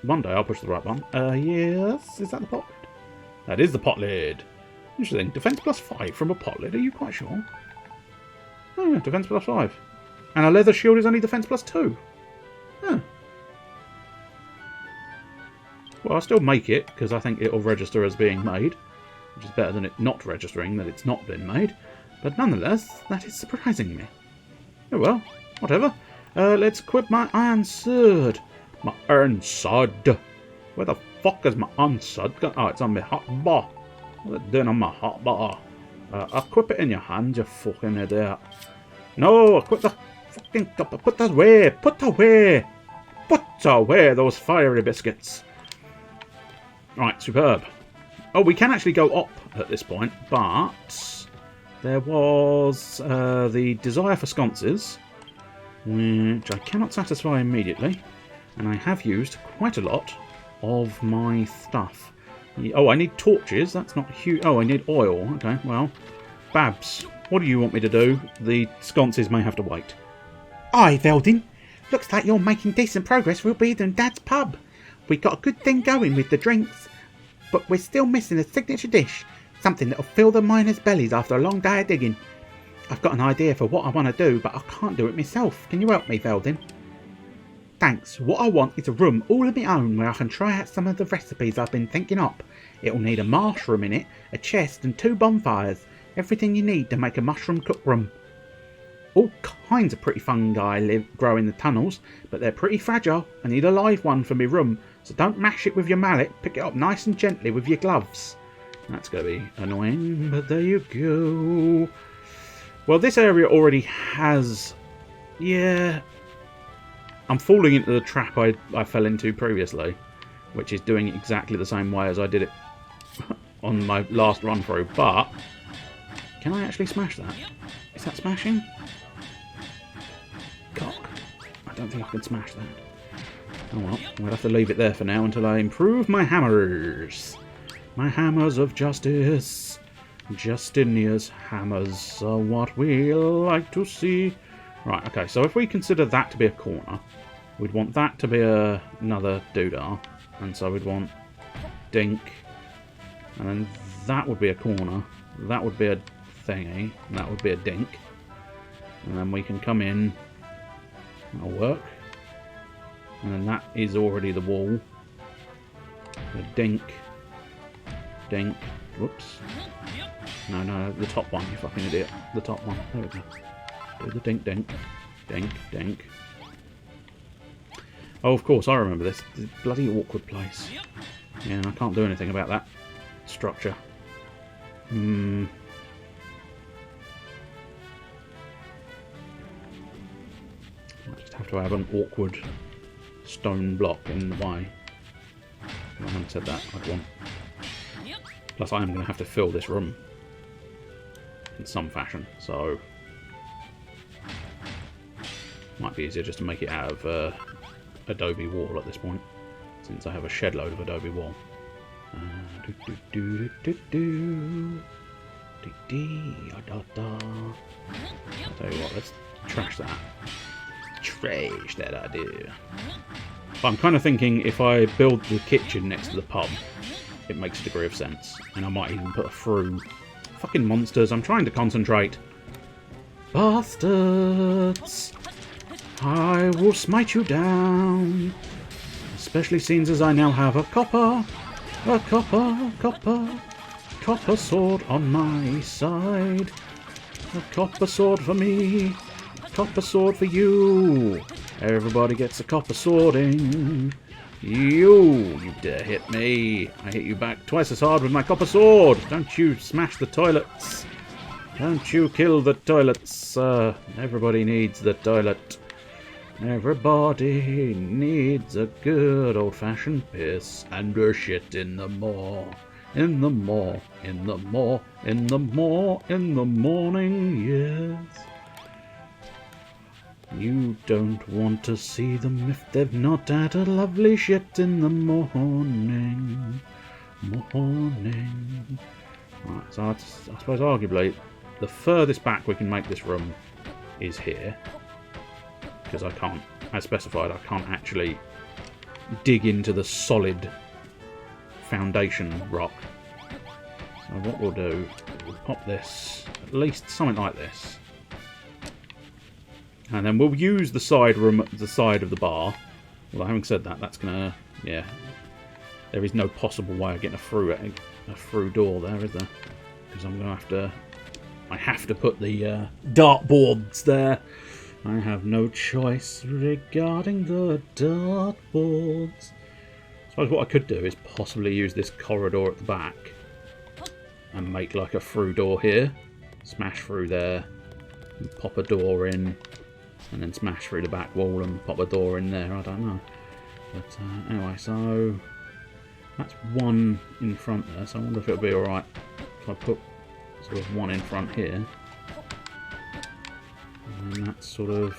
One day I'll push the right one. Yes, is that the pot lid? That is the pot lid. Interesting. Defense plus 5 from a pot lid, are you quite sure? Oh yeah, defense plus 5. And a leather shield is only defense plus 2. Huh. Well, I'll still make it, because I think it'll register as being made. Which is better than it not registering that it's not been made. But nonetheless, that is surprising me. Oh well, whatever. Let's equip my iron sword. My iron sword. Where the fuck is my iron sword? Oh, it's on my hotbar. What's it doing on my hotbar? Equip it in your hand, you fucking idiot. No, equip the fucking cup. Put that away. Put away. Put away those fiery biscuits. Right, superb. Oh, we can actually go up at this point, but there was the desire for sconces, which I cannot satisfy immediately, and I have used quite a lot of my stuff. Oh, I need torches. That's not huge. Oh, I need oil. Okay, well, Babs, what do you want me to do? The sconces may have to wait. Aye, Veldin. Looks like you're making decent progress with Beard and Dad's pub. We got a good thing going with the drinks, but we're still missing a signature dish, something that'll fill the miners' bellies after a long day of digging. I've got an idea for what I want to do, but I can't do it myself. Can you help me, Veldin? Thanks. What I want is a room all of my own where I can try out some of the recipes I've been thinking up. It'll need a marsh room in it, a chest and 2 bonfires. Everything you need to make a mushroom cook room. All kinds of pretty fungi grow in the tunnels, but they're pretty fragile. I need a live one for my room, so don't mash it with your mallet. Pick it up nice and gently with your gloves. That's going to be annoying, but there you go. Well, this area already has... Yeah... I'm falling into the trap I fell into previously, which is doing it exactly the same way as I did it on my last run through, but... Can I actually smash that? Is that smashing? Cock. I don't think I can smash that. Oh well, we'll have to leave it there for now until I improve my hammers. My hammers of justice. Justinia's hammers are what we like to see. Right, okay, so if we consider that to be a corner, we'd want that to be another doodah. And so we'd want dink. And then that would be a corner. That would be a thingy. And that would be a dink. And then we can come in. That'll work. And then that is already the wall. The dink. Dink. Whoops. No, the top one, you fucking idiot. The top one. There we go. Do the dink, dink. Dink, dink. Oh, of course, I remember this. This bloody awkward place. Yeah, I can't do anything about that structure. I just have to have an awkward stone block in the way. I haven't said that, I'd want. Plus, I am going to have to fill this room in some fashion, so might be easier just to make it out of adobe wall at this point, since I have a shed load of adobe wall. I'll tell you what, let's trash that. Trash that idea. But I'm kind of thinking if I build the kitchen next to the pub, it makes a degree of sense. And I might even put a through. Fucking monsters, I'm trying to concentrate. Bastards! I will smite you down. Especially since as I now have a copper sword on my side. A copper sword for me. Copper sword for you. Everybody gets a copper swording. You dare hit me. I hit you back twice as hard with my copper sword. Don't you smash the toilets. Don't you kill the toilets. Everybody needs the toilet. Everybody needs a good old-fashioned piss and a shit in the moor. In the moor, in the moor, in the moor, in the morning, yes. You don't want to see them if they've not had a lovely shit in the morning. Morning. Right, so I suppose arguably the furthest back we can make this room is here. Because I can't, as specified, I can't actually dig into the solid foundation rock. So what we'll do, we'll pop this, at least something like this. And then we'll use the side room, the side of the bar. Although having said that, that's gonna, yeah, there is no possible way of getting a through door there, is there? Because I'm gonna have to, I have to put the dartboards there. I have no choice regarding the dartboards. I suppose what I could do is possibly use this corridor at the back and make like a through door here, smash through there, and pop a door in, and then smash through the back wall and pop a door in there. I don't know. But anyway, so that's one in front there. So I wonder if it'll be alright if I put sort of one in front here. And that's sort of,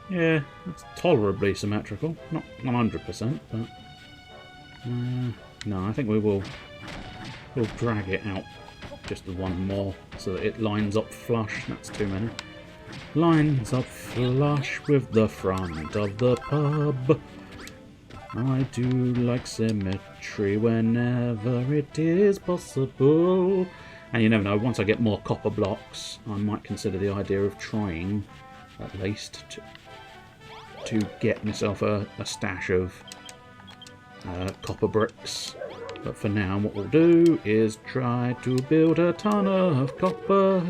yeah, that's tolerably symmetrical. Not 100%, but no, I think we'll drag it out just the one more so that it lines up flush. That's too many. Lines up flush with the front of the pub. I do like symmetry whenever it is possible. And you never know, once I get more copper blocks, I might consider the idea of trying, at least, to get myself a stash of copper bricks. But for now, what we'll do is try to build a ton of copper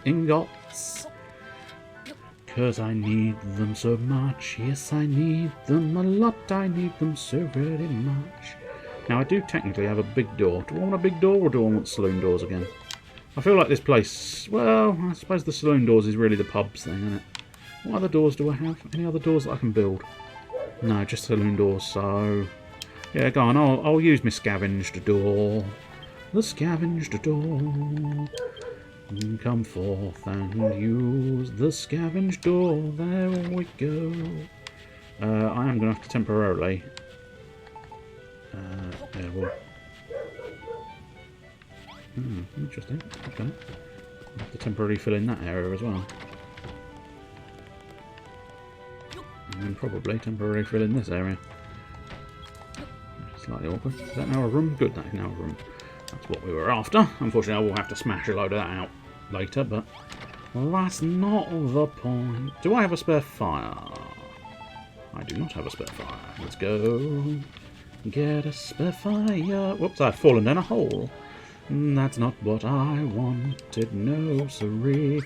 ingots. Because I need them so much. Yes, I need them a lot. I need them so very much. Now, I do technically have a big door. Do I want a big door or do I want saloon doors again? I feel like this place, well, I suppose the saloon doors is really the pubs thing, isn't it? What other doors do I have? Any other doors that I can build? No, just saloon doors, so... yeah, go on, I'll use my scavenged door. The scavenged door. Come forth and use the scavenged door. There we go. I am going to have to temporarily... yeah, well... interesting. Okay. I'll have to temporarily fill in that area as well. And then probably temporarily fill in this area. Slightly awkward. Is that now a room? Good, that is now a room. That's what we were after. Unfortunately, I will have to smash a load of that out later, but that's not the point. Do I have a spare fire? I do not have a spare fire. Let's go get a spare fire. Whoops, I've fallen down a hole. That's not what I wanted. No, siree.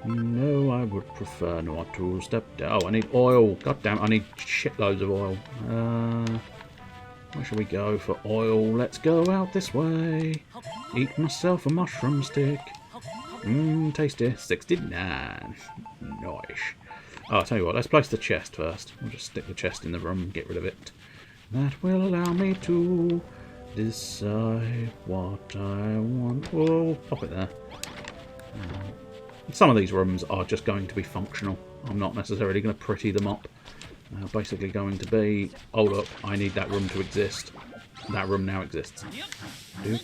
No, I would prefer not to step down. Oh, I need oil. God damn it, I need shitloads of oil. Where shall we go for oil? Let's go out this way. Eat myself a mushroom stick. Tasty. 69. Nice. Oh, I'll tell you what, let's place the chest first. We'll just stick the chest in the room and get rid of it. That will allow me to decide what I want. Oh, pop it there. Some of these rooms are just going to be functional. I'm not necessarily going to pretty them up. They're basically going to be, oh look, I need that room to exist. That room now exists. I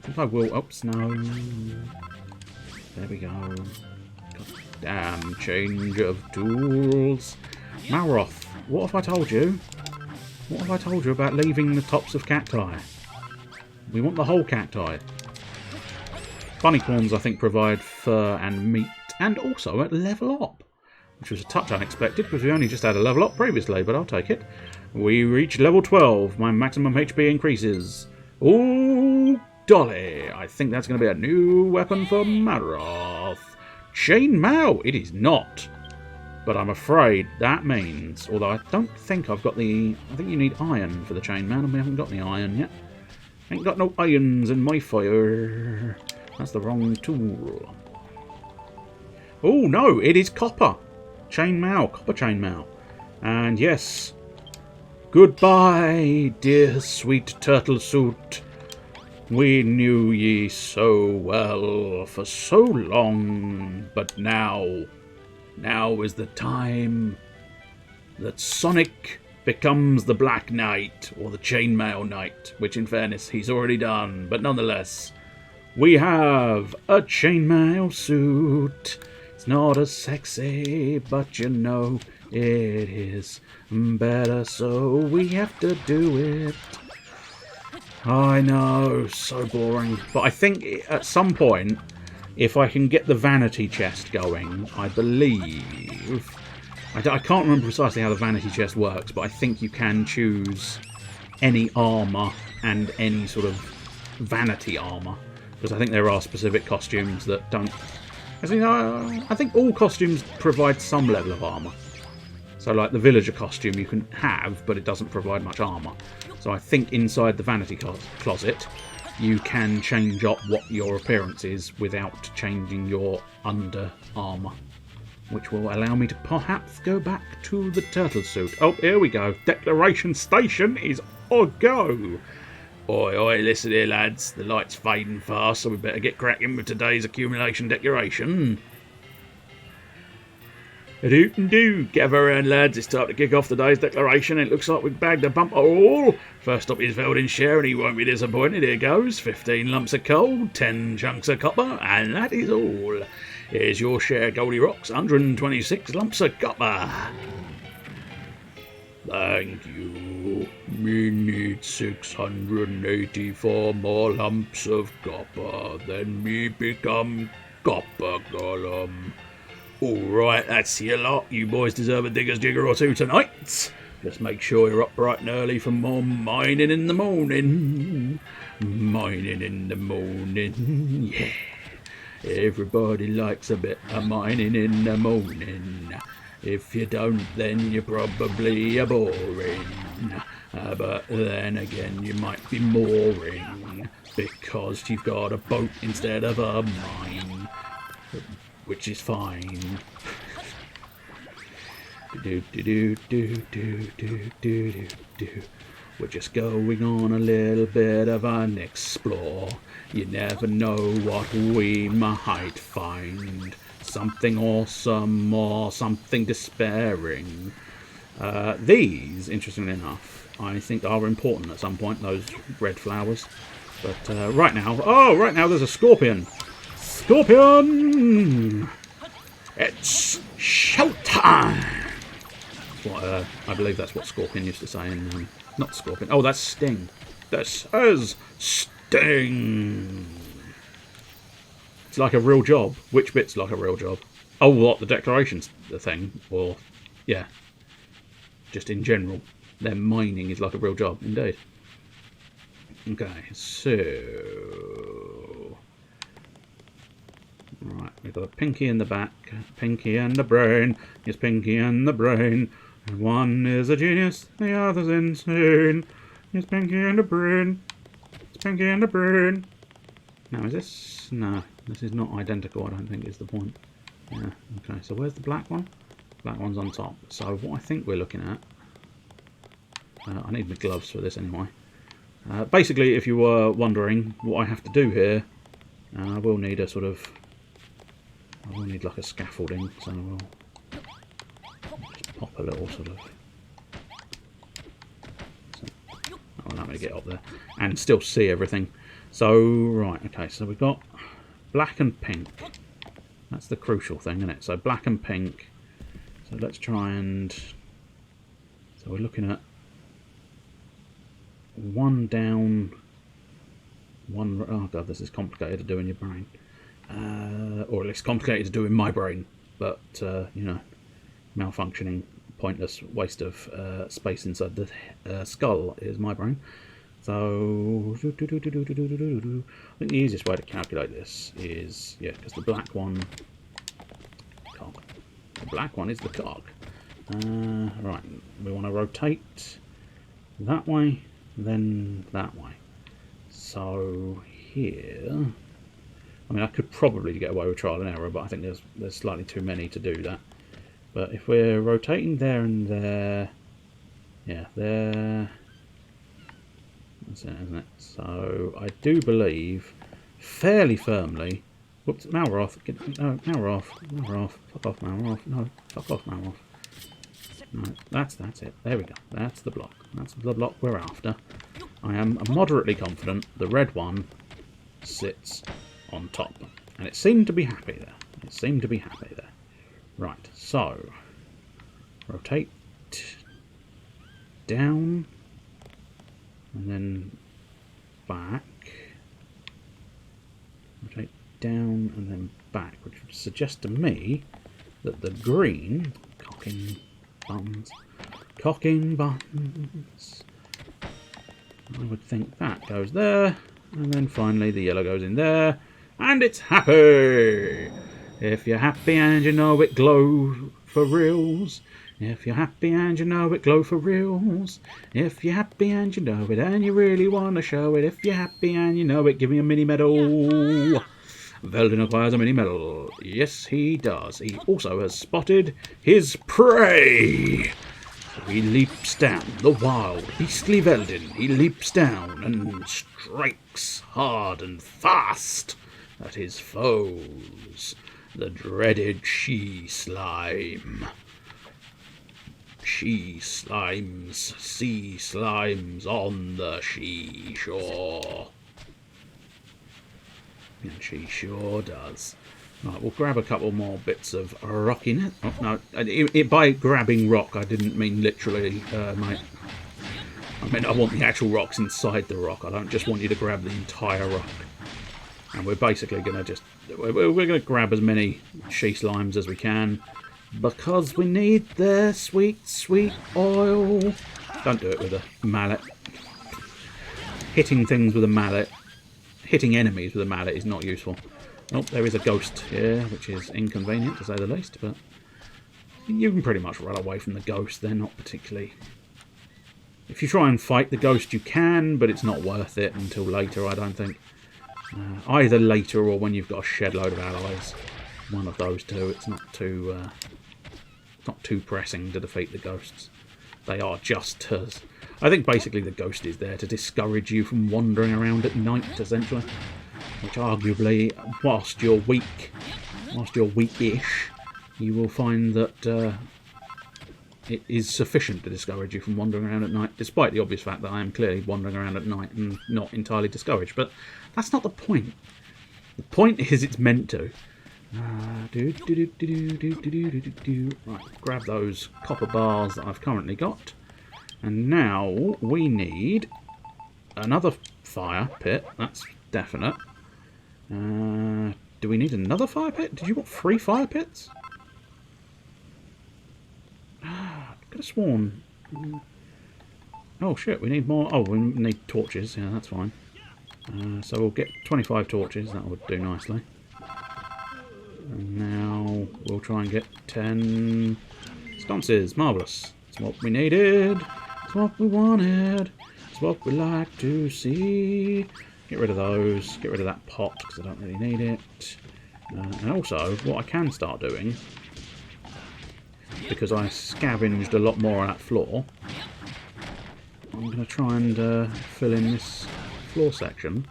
think I will. Oops, no. There we go. God damn, change of tools. Malroth, what have I told you? What have I told you about leaving the tops of cacti? We want the whole cacti. Bunnycorns, I think, provide fur and meat, and also at level up, which was a touch unexpected because we only just had a level up previously, but I'll take it. We reach level 12. My maximum HP increases. Oh, Dolly! I think that's going to be a new weapon for Maroth. Chainmail! It is not. But I'm afraid that means, although I don't think I've got the... I think you need iron for the chainmail, and we haven't got any iron yet. Ain't got no irons in my fire. That's the wrong tool. Oh, no, it is copper. Chainmail, copper chainmail. And yes, goodbye, dear sweet turtle suit. We knew ye so well for so long, but now is the time that Sonic becomes the Black Knight, or the Chainmail Knight, which in fairness he's already done, but nonetheless, we have a chainmail suit. It's not as sexy, but you know it is better, so we have to do it. I know, so boring. But I think at some point, if I can get the vanity chest going, I believe... I can't remember precisely how the vanity chest works, but I think you can choose any armour and any sort of vanity armour. Because I think there are specific costumes that don't... I think all costumes provide some level of armour. So like the villager costume you can have, but it doesn't provide much armour. So I think inside the vanity closet you can change up what your appearance is without changing your under armour. Which will allow me to perhaps go back to the turtle suit. Oh, here we go. Declaration station is a go. Oi, oi, listen here, lads. The light's fading fast, so we better get cracking with today's accumulation declaration. Do, gather around, lads. It's time to kick off today's declaration. It looks like we've bagged a bumper haul. First up is Veldin's share, and he won't be disappointed. Here goes 15 lumps of coal, 10 chunks of copper, and that is all. Here's your share, Goldie Rocks, 126 lumps of copper. Thank you. We need 684 more lumps of copper. Then we become Copper Golem. Alright, that's your lot. You boys deserve a digger's jigger or two tonight. Just make sure you're up bright and early for more mining in the morning. Mining in the morning, yeah. Everybody likes a bit of mining in the morning. If you don't, then you're probably boring. But then again, you might be mooring because you've got a boat instead of a mine, which is fine. We're just going on a little bit of an explore. You never know what we might find. Something awesome or something despairing. These, interestingly enough, I think are important at some point, those red flowers. But right now there's a scorpion. Scorpion! It's showtime! What, I believe that's what Scorpion used to say in... not Scorpion. Oh, that's Sting. This is Sting! It's like a real job. Which bit's like a real job? Oh, what, the declarations the thing? Or, yeah. Just in general. Their mining is like a real job, indeed. Okay, so... right, we've got a Pinky in the back. Pinky and the brain. Yes, Pinky and the brain. One is a genius, the other's insane. Yes, Pinky and the brain. It's Pinky and the brain. Now, is this... no, this is not identical, I don't think is the point. Yeah, okay, so where's the black one? Black one's on top. So what I think we're looking at... I need my gloves for this anyway. Basically, if you were wondering what I have to do here, I will need a sort of... I will need like a scaffolding, so we'll just pop a little sort of... so, that will allow me to get up there and still see everything. So, right, okay, so we've got black and pink. That's the crucial thing, isn't it? So black and pink. So let's try and... so we're looking at one down, one... oh god, this is complicated to do in your brain. Or at least complicated to do in my brain. But, you know, malfunctioning, pointless waste of space inside the skull is my brain. So, I think the easiest way to calculate this is, yeah, because the black one, cog. The black one is the cog. Right, we want to rotate that way, then that way. So here, I mean, I could probably get away with trial and error, but I think there's slightly too many to do that. But if we're rotating there and there, yeah, there. That's it, isn't it? So I do believe fairly firmly. Whoops, Malroth. No, Malroth. Malroth. Fuck off, Malroth. No, fuck off, Malroth. No, that's it. There we go. That's the block. That's the block we're after. I am moderately confident the red one sits on top. And it seemed to be happy there. It seemed to be happy there. Right, so rotate down. And then back, rotate down and then back, which would suggest to me that the green, cocking buttons, I would think that goes there, and then finally the yellow goes in there, and it's happy! If you're happy and you know it, glow for reals. If you're happy and you know it, glow for reals. If you're happy and you know it, and you really want to show it. If you're happy and you know it, give me a mini medal. Veldin acquires a mini medal. Yes, he does. He also has spotted his prey. So he leaps down, the wild, beastly Veldin. He leaps down and strikes hard and fast at his foes. The dreaded she slime. She slimes, sea slimes on the she shore. And she sure does. Right, we'll grab a couple more bits of rock in it. Oh, no, by grabbing rock, I didn't mean literally, mate. I mean, I want the actual rocks inside the rock. I don't just want you to grab the entire rock. And we're basically going to we're going to grab as many she slimes as we can. Because we need their sweet, sweet oil. Don't do it with a mallet. Hitting things with a mallet, hitting enemies with a mallet is not useful. Oh, there is a ghost here, which is inconvenient to say the least, but you can pretty much run away from the ghost. They're not particularly... If you try and fight the ghost, you can, but it's not worth it until later, I don't think. Either later or when you've got a shed load of allies. One of those two. It's not too pressing to defeat the ghosts. They are just as... I think basically the ghost is there to discourage you from wandering around at night, essentially. Which arguably, whilst you're weakish, you will find that it is sufficient to discourage you from wandering around at night, despite the obvious fact that I am clearly wandering around at night and not entirely discouraged. But that's not the point. The point is it's meant to. Right, grab those copper bars that I've currently got. And now we need another fire pit, that's definite. Do we need another fire pit? Did you want 3 fire pits? I could have sworn. Oh shit, we need more. Oh, we need torches, yeah, that's fine. So we'll get 25 torches, that would do nicely. And now we'll try and get 10 sconces. Marvellous. It's what we needed. It's what we wanted. It's what we like to see. Get rid of those. Get rid of that pot because I don't really need it. And also, what I can start doing, because I scavenged a lot more on that floor, I'm going to try and fill in this floor section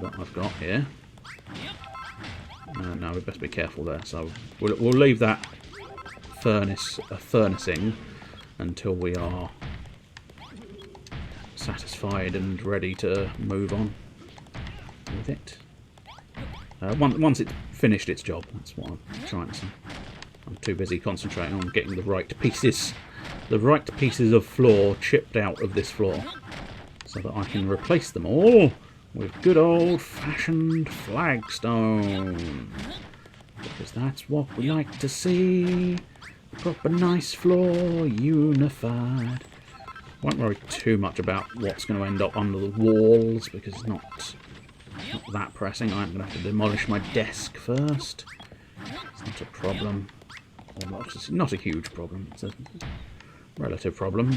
that I've got here. No, we best be careful there. So we'll leave that furnacing until we are satisfied and ready to move on with it. Once it's finished its job, that's what I'm trying to say. I'm too busy concentrating on getting the right pieces of floor chipped out of this floor, so that I can replace them all with good old-fashioned flagstone. Because that's what we like to see. A proper nice floor, unified. Won't worry too much about what's going to end up under the walls, because it's not that pressing. I'm going to have to demolish my desk first. It's not a problem. Or not a huge problem. It's a relative problem.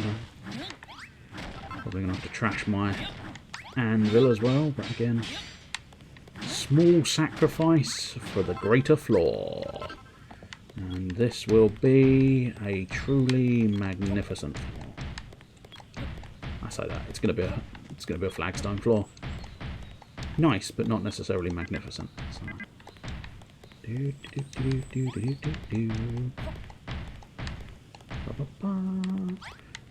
Probably going to have to trash my anvil as well, but again, small sacrifice for the greater floor. And this will be a truly magnificent floor. I say that it's going to be a flagstone floor. Nice, but not necessarily magnificent. So.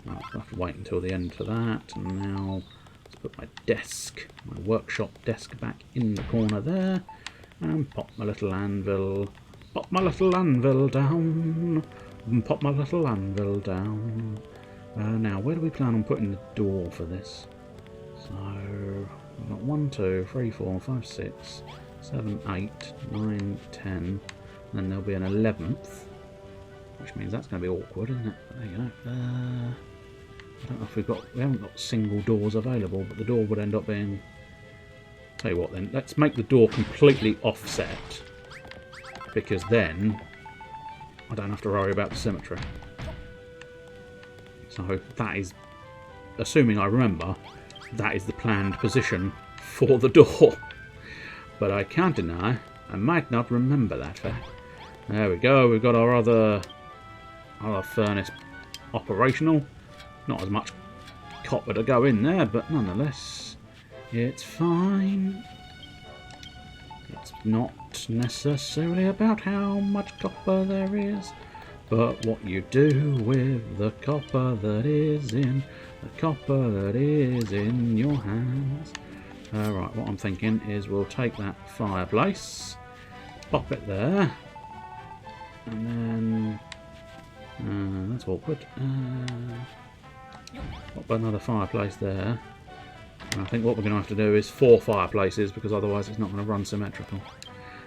I'll have to wait until the end for that. And now let's put my desk, my workshop desk, back in the corner there, and pop my little anvil. Pop my little anvil down. And pop my little anvil down. Now, where do we plan on putting the door for this? So, we've got 1, 2, 3, 4, 5, 6, 7, 8, 9, 10. And then there'll be an 11th. Which means that's going to be awkward, isn't it? There you go. I don't know if we haven't got single doors available, but the door would end up being... Tell you what then, let's make the door completely offset. Because then I don't have to worry about the symmetry. So that is, assuming I remember, that is the planned position for the door. But I can't deny, I might not remember that fact. There we go, we've got our other furnace operational. Not as much copper to go in there, but nonetheless, it's fine. It's not necessarily about how much copper there is, but what you do with the copper that is in your hands. Right, what I'm thinking is we'll take that fireplace, pop it there, and then that's awkward. Pop another fireplace there. And I think what we're going to have to do is 4 fireplaces, because otherwise it's not going to run symmetrical.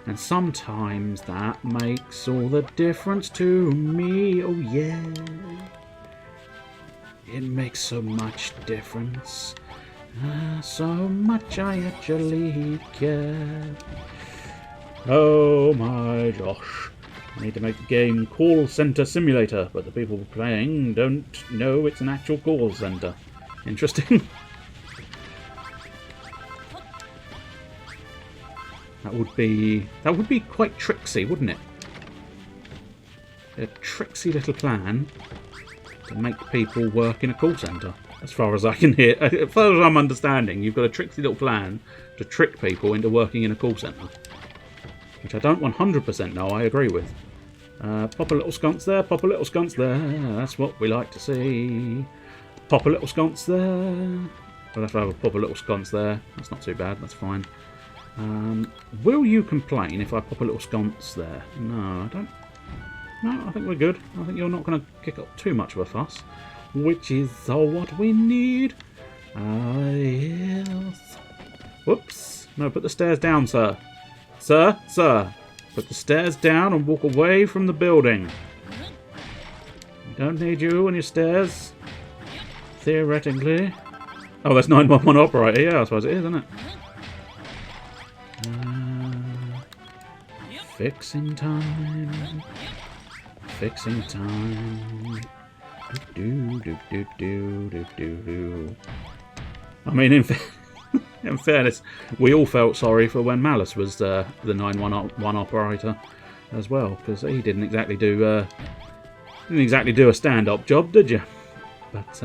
And sometimes that makes all the difference to me. Oh yeah. It makes so much difference. So much I actually care. Oh my gosh. I need to make the game Call Center Simulator, but the people playing don't know it's an actual call center. Interesting. That would be quite tricksy, wouldn't it? A tricksy little plan to make people work in a call centre. As far as I can hear, as far as I'm understanding, you've got a tricksy little plan to trick people into working in a call centre. Which I don't 100% know, I agree with. Pop a little sconce there, pop a little sconce there. That's what we like to see. Pop a little sconce there. We'll have to have a pop a little sconce there. That's not too bad, that's fine. Will you complain if I pop a little sconce there? No, I don't. No, I think we're good. I think you're not going to kick up too much of a fuss. Which is what we need. Yes. Whoops. No, put the stairs down, sir. Sir. Put the stairs down and walk away from the building. We don't need you on your stairs. Theoretically. Oh, that's 911 operator. Yeah, I suppose it is, isn't it? Fixing time. Fixing time. Do. I mean, in fairness, we all felt sorry for when Malice was the 911 operator as well, because he didn't exactly do a stand-up job, did you? But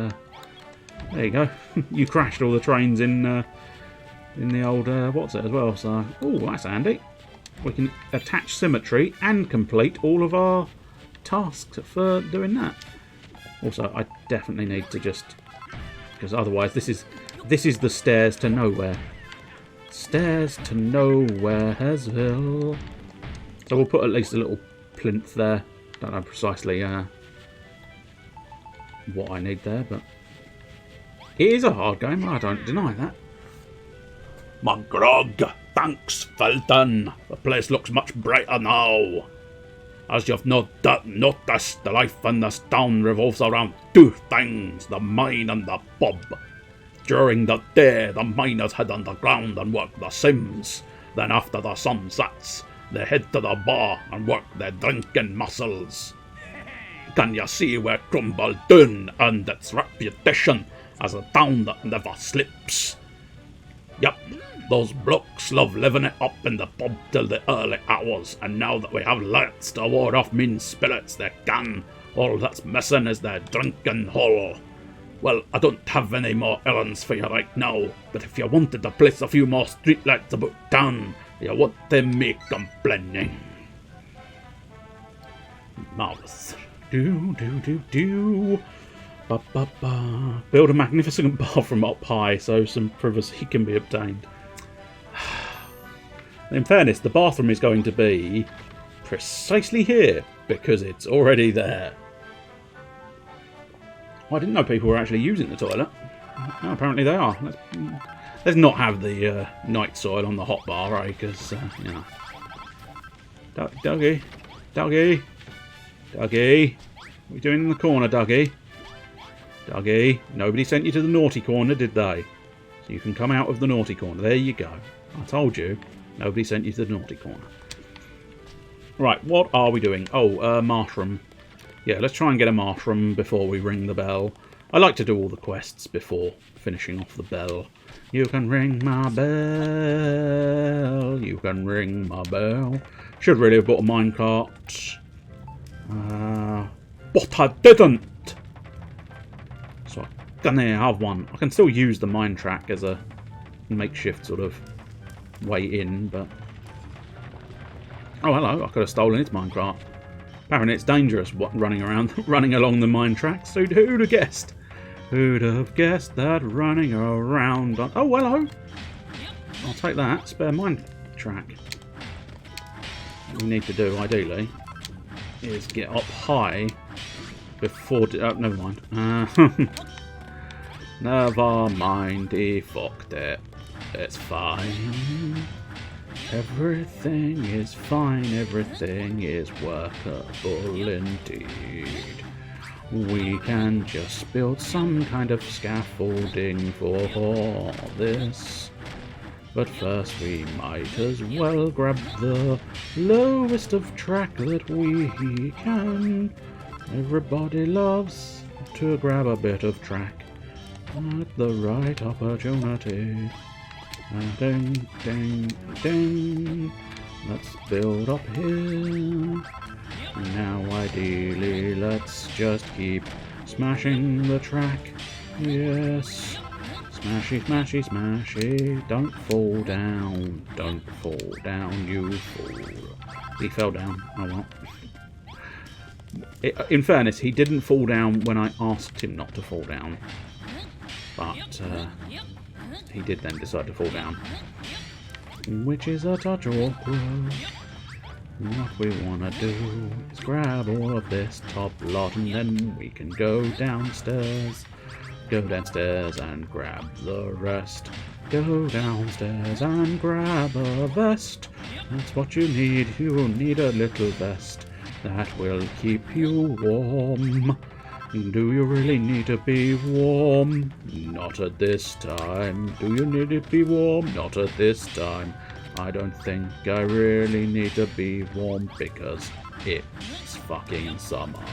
there you go. You crashed all the trains in the old what's it as well. So, oh, that's handy. We can attach symmetry and complete all of our tasks for doing that. Also, I definitely need to just, because otherwise this is the stairs to nowhere. Stairs to nowhere as well. So we'll put at least a little plinth there. Don't know precisely what I need there, but it is a hard game. I don't deny that. My grog, thanks, Felton. The place looks much brighter now. As you've no doubt noticed, the life in this town revolves around two things, the mine and the pub. During the day, the miners head underground and work the sims. Then after the sun sets, they head to the bar and work their drinking muscles. Can you see where Crumble Doon earned its reputation as a town that never sleeps? Yep, those blokes love living it up in the pub till the early hours, and now that we have lights to ward off mean spirits they can, all that's missing is their drinking hole. Well, I don't have any more errands for you right now, but if you wanted to place a few more streetlights about town, you won't me complaining. Marvellous. Do. Ba. Build a magnificent bathroom up high so some privacy can be obtained. In fairness, the bathroom is going to be precisely here because it's already there. Oh, I didn't know people were actually using the toilet. Oh, apparently they are. Let's not have the night soil on the hot bar, right? Because, you know. Dougie. What are you doing in the corner, Dougie? Dougie, nobody sent you to the naughty corner, did they? So you can come out of the naughty corner. There you go. I told you, nobody sent you to the naughty corner. Right, what are we doing? Oh, mushroom. Yeah, let's try and get a mushroom before we ring the bell. I like to do all the quests before finishing off the bell. You can ring my bell. You can ring my bell. Should really have bought a minecart. But I didn't! So I'm gonna have one. I can still use the mine track as a makeshift sort of way in, but... Oh, hello, I could have stolen its minecart. Apparently it's dangerous running along the mine tracks. So who'd have guessed? Who'd have guessed that running around... Oh, hello! I'll take that. Spare mine track. What we need to do, ideally, is get up high before... Oh, never mind. Never mind, he fucked it. It's fine. Everything is fine. Everything is workable indeed. We can just build some kind of scaffolding for this. But first we might as well grab the lowest of track that we can. Everybody loves to grab a bit of track at the right opportunity. Ding, ding, ding. Let's build up here. Now ideally let's just keep smashing the track. Yes. Smashy, smashy, smashy. Don't fall down. Don't fall down, you fool. He fell down. Oh well. In fairness, he didn't fall down when I asked him not to fall down. But he did then decide to fall down. Which is a touch awkward. What we want to do is grab all of this top lot and then we can go downstairs. Go downstairs and grab the rest. Go downstairs and grab a vest. That's what you need. You need a little vest that will keep you warm. Do you really need to be warm? Not at this time. Do you need to be warm? Not at this time. I don't think I really need to be warm because it's fucking summer.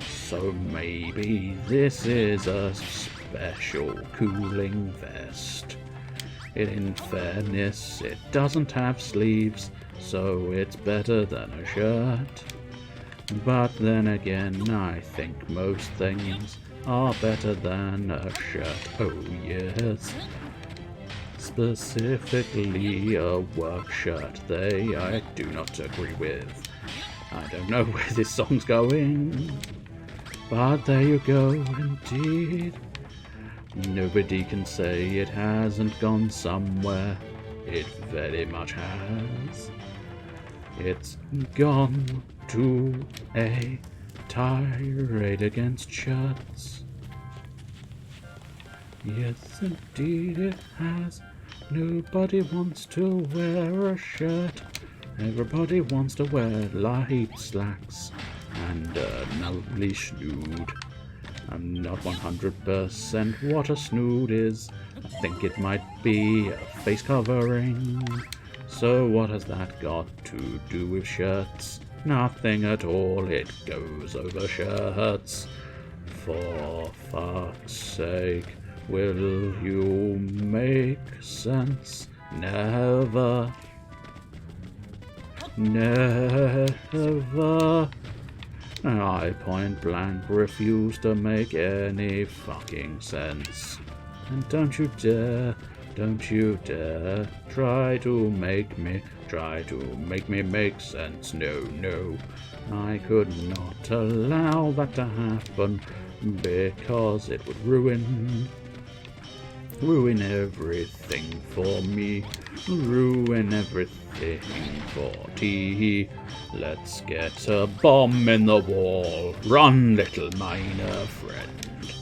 So maybe this is a special cooling vest. In fairness, it doesn't have sleeves, so it's better than a shirt. But then again, I think most things are better than a shirt. Oh yes. Specifically a work shirt. I do not agree with. I don't know where this song's going. But there you go, indeed. Nobody can say it hasn't gone somewhere. It very much has. It's gone to a tirade against shirts. Yes, indeed it has. Nobody wants to wear a shirt Everybody wants to wear light slacks and a lovely snood. I'm not 100% what a snood is. I think it might be a face covering. So what has that got to do with shirts? Nothing at all, it goes over shirts. For fuck's sake, will you make sense? Never. Never. I point blank refuse to make any fucking sense. And don't you dare try to make me make sense. No, no, I could not allow that to happen because it would ruin everything for me, ruin everything for tea. Let's get a bomb in the wall. Run, little miner friend.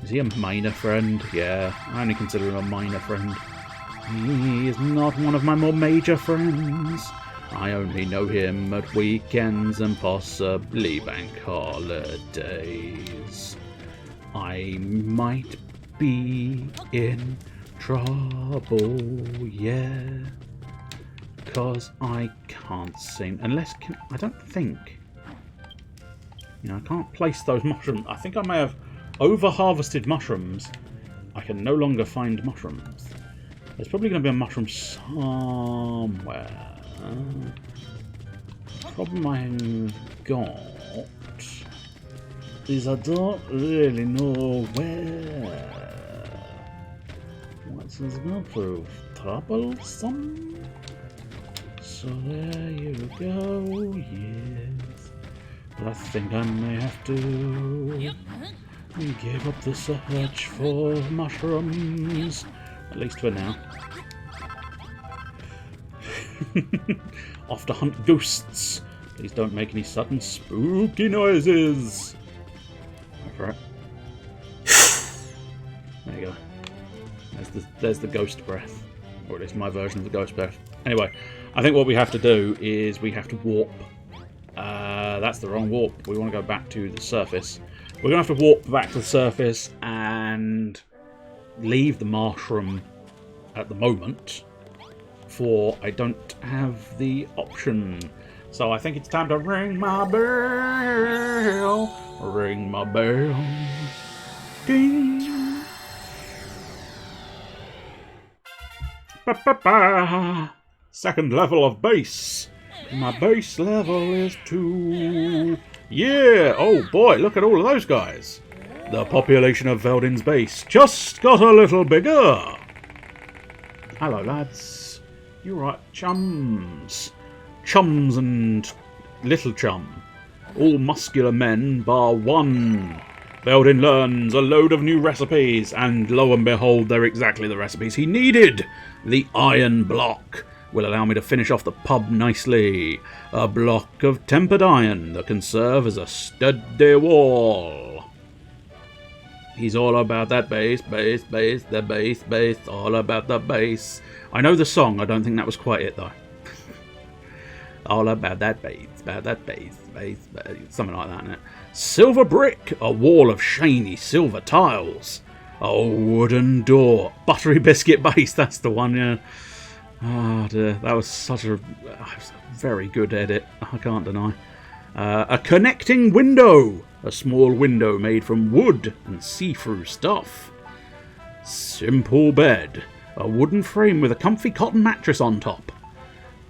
Is he a miner friend? Yeah, I only consider him a minor friend. He is not one of my more major friends. I only know him at weekends and possibly bank holidays. I might be in trouble, yeah. Because I can't seem... Unless... I don't think... I can't place those mushrooms. I think I may have over-harvested mushrooms. I can no longer find mushrooms. There's probably going to be a mushroom somewhere. The problem I've got is I don't really know where. What's this going to prove? Troublesome? So there you go, yes. But I think I may have to give up the search for mushrooms. At least for now. Off to hunt ghosts. Please don't make any sudden spooky noises. Go for it. There you go. There's the ghost breath. Or at least my version of the ghost breath. Anyway, I think what we have to do is we have to warp. That's the wrong warp. We want to go back to the surface. We're going to have to warp back to the surface and leave the mushroom at the moment, for I don't have the option. So I think it's time to ring my bell. Ring my bell. Ding. Ba, ba, ba. Second level of base. My base level is 2. Yeah! Oh boy, look at all of those guys. The population of Veldin's base just got a little bigger. Hello, lads. You right, chums? Chums and little chum. All muscular men bar one. Veldin learns a load of new recipes, and lo and behold, they're exactly the recipes he needed. The iron block will allow me to finish off the pub nicely. A block of tempered iron that can serve as a sturdy wall. He's all about that bass, bass, bass, the bass, bass, all about the bass. I know the song, I don't think that was quite it though. All about that bass, bass, bass, something like that, isn't it? Silver brick, a wall of shiny silver tiles. A wooden door, buttery biscuit base, that's the one, yeah. Oh dear, that was such a very good edit, I can't deny. A connecting window. A small window made from wood and see-through stuff. Simple bed. A wooden frame with a comfy cotton mattress on top.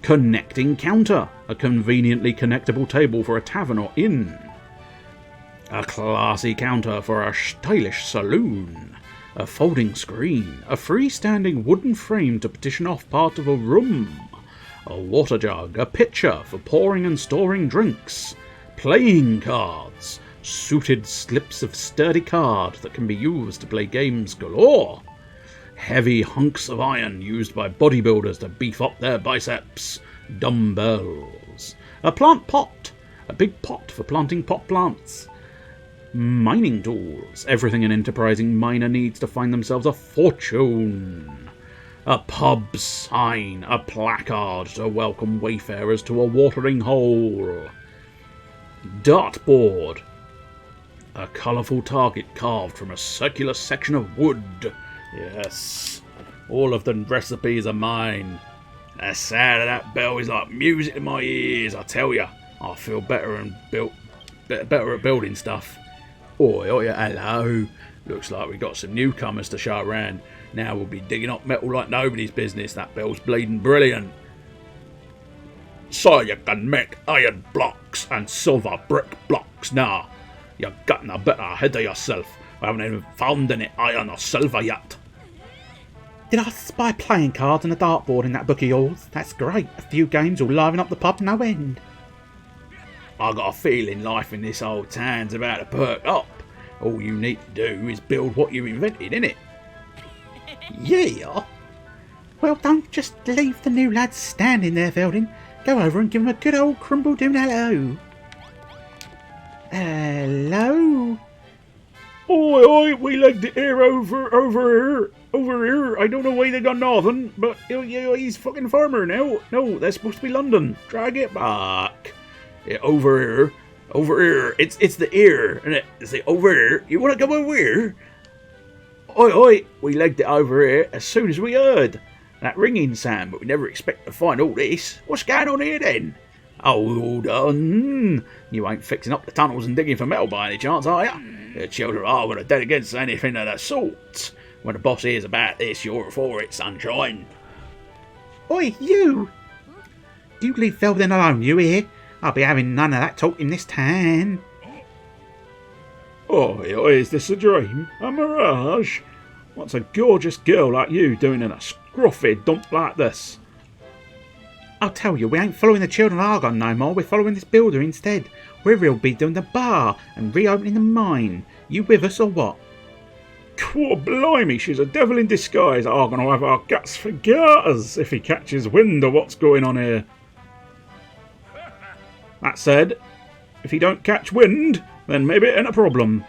Connecting counter. A conveniently connectable table for a tavern or inn. A classy counter for a stylish saloon. A folding screen. A freestanding wooden frame to partition off part of a room. A water jug. A pitcher for pouring and storing drinks. Playing cards. Suited slips of sturdy card that can be used to play games galore. Heavy hunks of iron used by bodybuilders to beef up their biceps. Dumbbells. A plant pot. A big pot for planting pot plants. Mining tools. Everything an enterprising miner needs to find themselves a fortune. A pub sign, a placard to welcome wayfarers to a watering hole. Dartboard. A colourful target carved from a circular section of wood. Yes, all of the recipes are mine. The sound of that bell is like music in my ears, I tell ya. I feel better at building stuff. Oi, hello. Looks like we got some newcomers to show around. Now we'll be digging up metal like nobody's business. That bell's bleeding brilliant. So you can make iron blocks and silver brick blocks now. You're getting a bit ahead of yourself. I haven't even found any iron or silver yet. Did I spy playing cards and a dartboard in that book of yours? That's great. A few games will liven up the pub no end. I got a feeling life in this old town's about to perk up. All you need to do is build what you invented, innit? Yeah? Well, don't just leave the new lads standing there, Veldin. Go over and give them a good old crumble-doon hello. Hello? Oi, we legged it here over here. I don't know why they got northern, but he's fucking farmer now. No, that's supposed to be London. Drag it back. Yeah, over here. It's the ear, and it's the over here. You want to come over here? Oi, we legged it over here as soon as we heard that ringing sound, but we never expect to find all this. What's going on here then? Hold on. You ain't fixing up the tunnels and digging for metal by any chance, are ya? The children are going to dead against anything of that sort. When the boss hears about this, you're for it, sunshine. Oi, you! You leave Veldin alone, you hear? I'll be having none of that talk in this town. Oi, is this a dream? A mirage? What's a gorgeous girl like you doing in a scruffy dump like this? I'll tell you, we ain't following the children of Argon no more, we're following this builder instead. We'll be doing the bar and reopening the mine. You with us or what? Cool, blimey, she's a devil in disguise. Argon will have our guts for garters if he catches wind of what's going on here. That said, if he don't catch wind, then maybe it ain't a problem.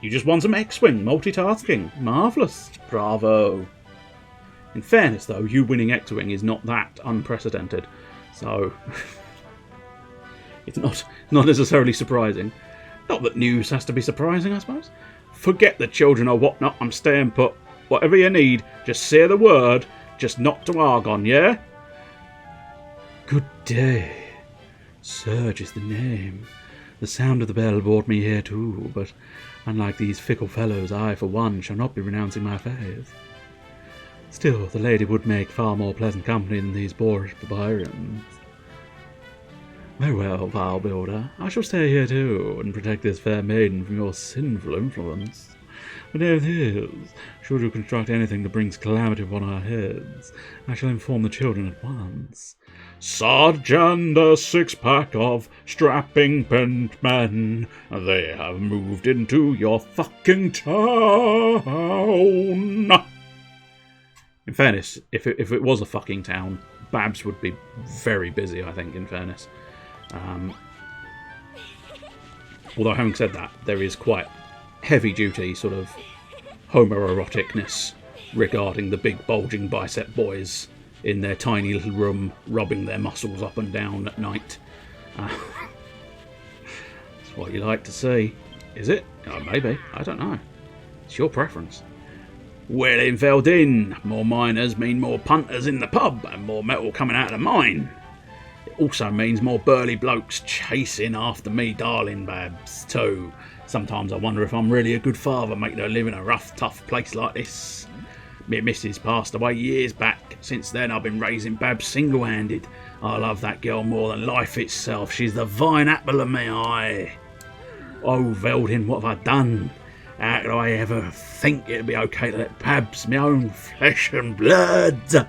You just won some X-Wing multitasking. Marvellous. Bravo. In fairness, though, you winning X-Wing is not that unprecedented. So, it's not necessarily surprising. Not that news has to be surprising, I suppose. Forget the children or whatnot, I'm staying put. Whatever you need, just say the word, just not to Argon, yeah? Good day. Surge is the name. The sound of the bell brought me here too, but unlike these fickle fellows, I, for one, shall not be renouncing my faith. Still, the lady would make far more pleasant company than these boorish barbarians. Very well, vile builder, I shall stay here too, and protect this fair maiden from your sinful influence. But know this, should you construct anything that brings calamity upon our heads, I shall inform the children at once. Sarge and a six-pack of strapping pent men, they have moved into your fucking town. In fairness, if it was a fucking town, Babs would be very busy, I think, in fairness. Although, having said that, there is quite heavy-duty sort of homoeroticness regarding the big bulging bicep boys in their tiny little room rubbing their muscles up and down at night. That's what you like to see. Is it? Oh, maybe. I don't know. It's your preference. Well, in Veldin, more miners mean more punters in the pub and more metal coming out of the mine. It also means more burly blokes chasing after me darling Babs, too. Sometimes I wonder if I'm really a good father making her live in a rough, tough place like this. Me missus passed away years back. Since then I've been raising Babs single-handed. I love that girl more than life itself. She's the vine apple of my eye. Oh, Veldin, what have I done? How could I ever think it'd be okay to let Babs, my own flesh and blood,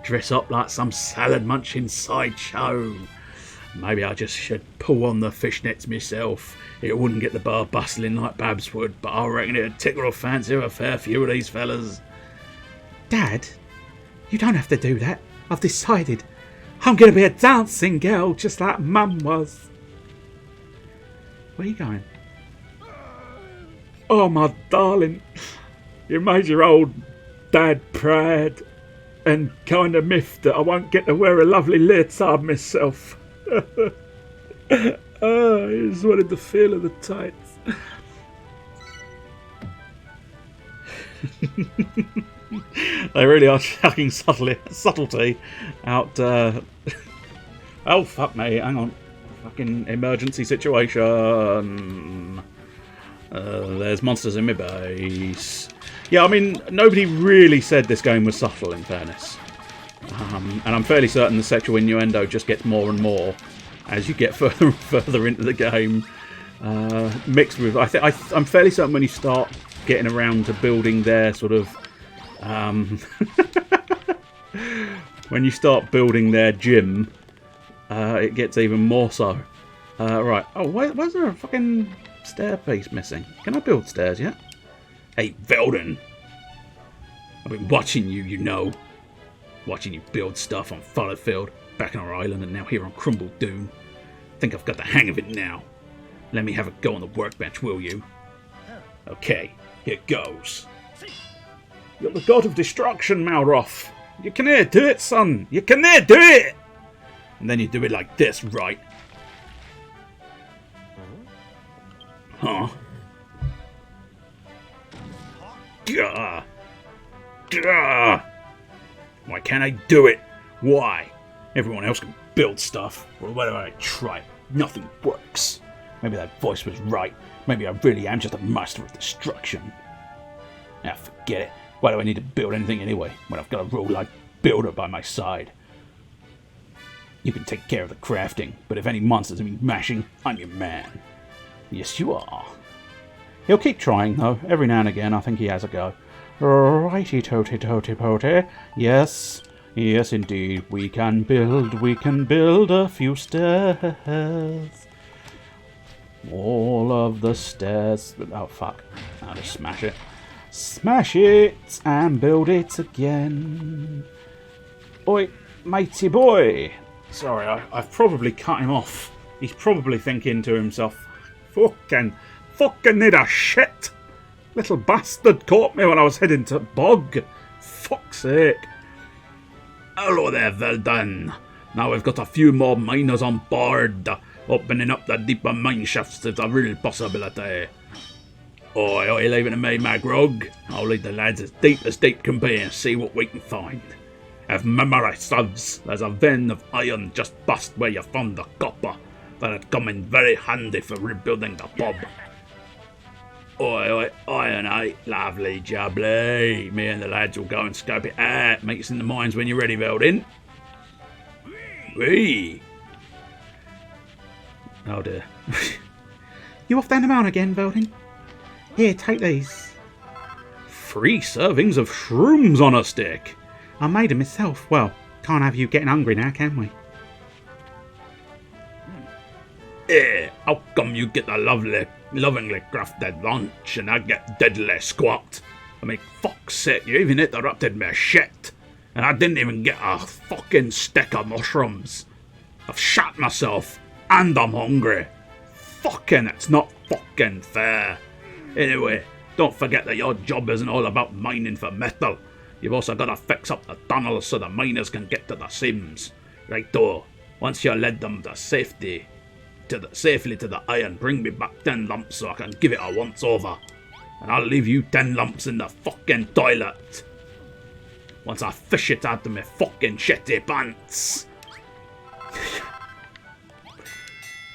dress up like some salad-munching sideshow? Maybe I just should pull on the fishnets myself. It wouldn't get the bar bustling like Babs would, but I reckon it'd tickle the fancy of a fair few of these fellas. Dad, you don't have to do that. I've decided. I'm going to be a dancing girl just like Mum was. Where are you going? Oh, my darling. You made your old dad proud and kind of miffed that I won't get to wear a lovely leotard myself. I just wanted the feel of the tights. They really are chucking subtlety out. Oh, fuck me. Hang on. Fucking emergency situation. There's monsters in my base. Yeah, I mean, nobody really said this game was subtle, in fairness. And I'm fairly certain the sexual innuendo just gets more and more as you get further and further into the game. Mixed with... I'm fairly certain when you start getting around to building their sort of... when you start building their gym, it gets even more so. Right. Oh, where's there a fucking stairpiece missing? Can I build stairs yet? Hey, Velden! I've been watching you, you know. Watching you build stuff on Fallowfield, back on our island, and now here on Crumble Dune. Think I've got the hang of it now. Let me have a go on the workbench, will you? Okay, here goes. You're the god of destruction, Malroth. You can near do it, son. You can near do it! And then you do it like this, right? Huh? Gah! Gah! Why can't I do it? Why? Everyone else can build stuff. Well, whenever I try, nothing works. Maybe that voice was right. Maybe I really am just a master of destruction. Ah, forget it. Why do I need to build anything anyway, when I've got a roguelike builder by my side? You can take care of the crafting, but if any monsters need mashing, I'm your man. Yes, you are. He'll keep trying, though. Every now and again, I think he has a go. Righty, toty, potty. Yes, yes, indeed. We can build a few stairs. All of the stairs. Oh, fuck. I'll just smash it. Smash it and build it again. Oi, matey boy. Sorry, I've probably cut him off. He's probably thinking to himself, fucking need a shit. Little bastard caught me when I was heading to Bog. Fuck's sake. Hello there, Velden. Now we've got a few more miners on board. Opening up the deeper mine shafts is a real possibility. Oi, leave it to me, Magrog. I'll lead the lads as deep can be and see what we can find. If memory serves, there's a vein of iron just past where you found the copper that'd come in very handy for rebuilding the pub. Oi, iron, eh? Lovely jubbly. Me and the lads will go and scope it out. Meet us in the mines when you're ready, Velden. Whee! Oh dear. You off down the mountain again, Velden? Here, take these. 3 servings of shrooms on a stick. I made them myself. Well, can't have you getting hungry now, can we? How come you get a lovingly crafted lunch and I get deadly squat? I mean, fuck's sake, you even interrupted me shit. And I didn't even get a fucking stick of mushrooms. I've shot myself and I'm hungry. Fucking, it's not fucking fair. Anyway, don't forget that your job isn't all about mining for metal. You've also got to fix up the tunnels so the miners can get to the seams. Righto, once you led them to safely to the iron, bring me back 10 lumps so I can give it a once over. And I'll leave you 10 lumps in the fucking toilet. Once I fish it out of my fucking shitty pants.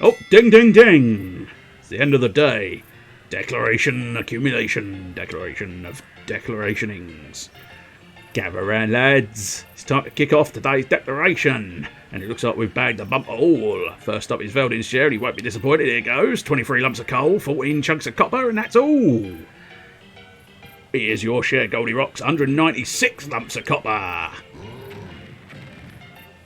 Oh, ding, ding, ding. It's the end of the day. Declaration, accumulation, declaration of declarationings. Gather round, lads. It's time to kick off today's declaration. And it looks like we've bagged a bumper haul. First up is Velden's share. He won't be disappointed. Here goes. 23 lumps of coal, 14 chunks of copper, and that's all. Here's your share, Goldie Rocks. 196 lumps of copper.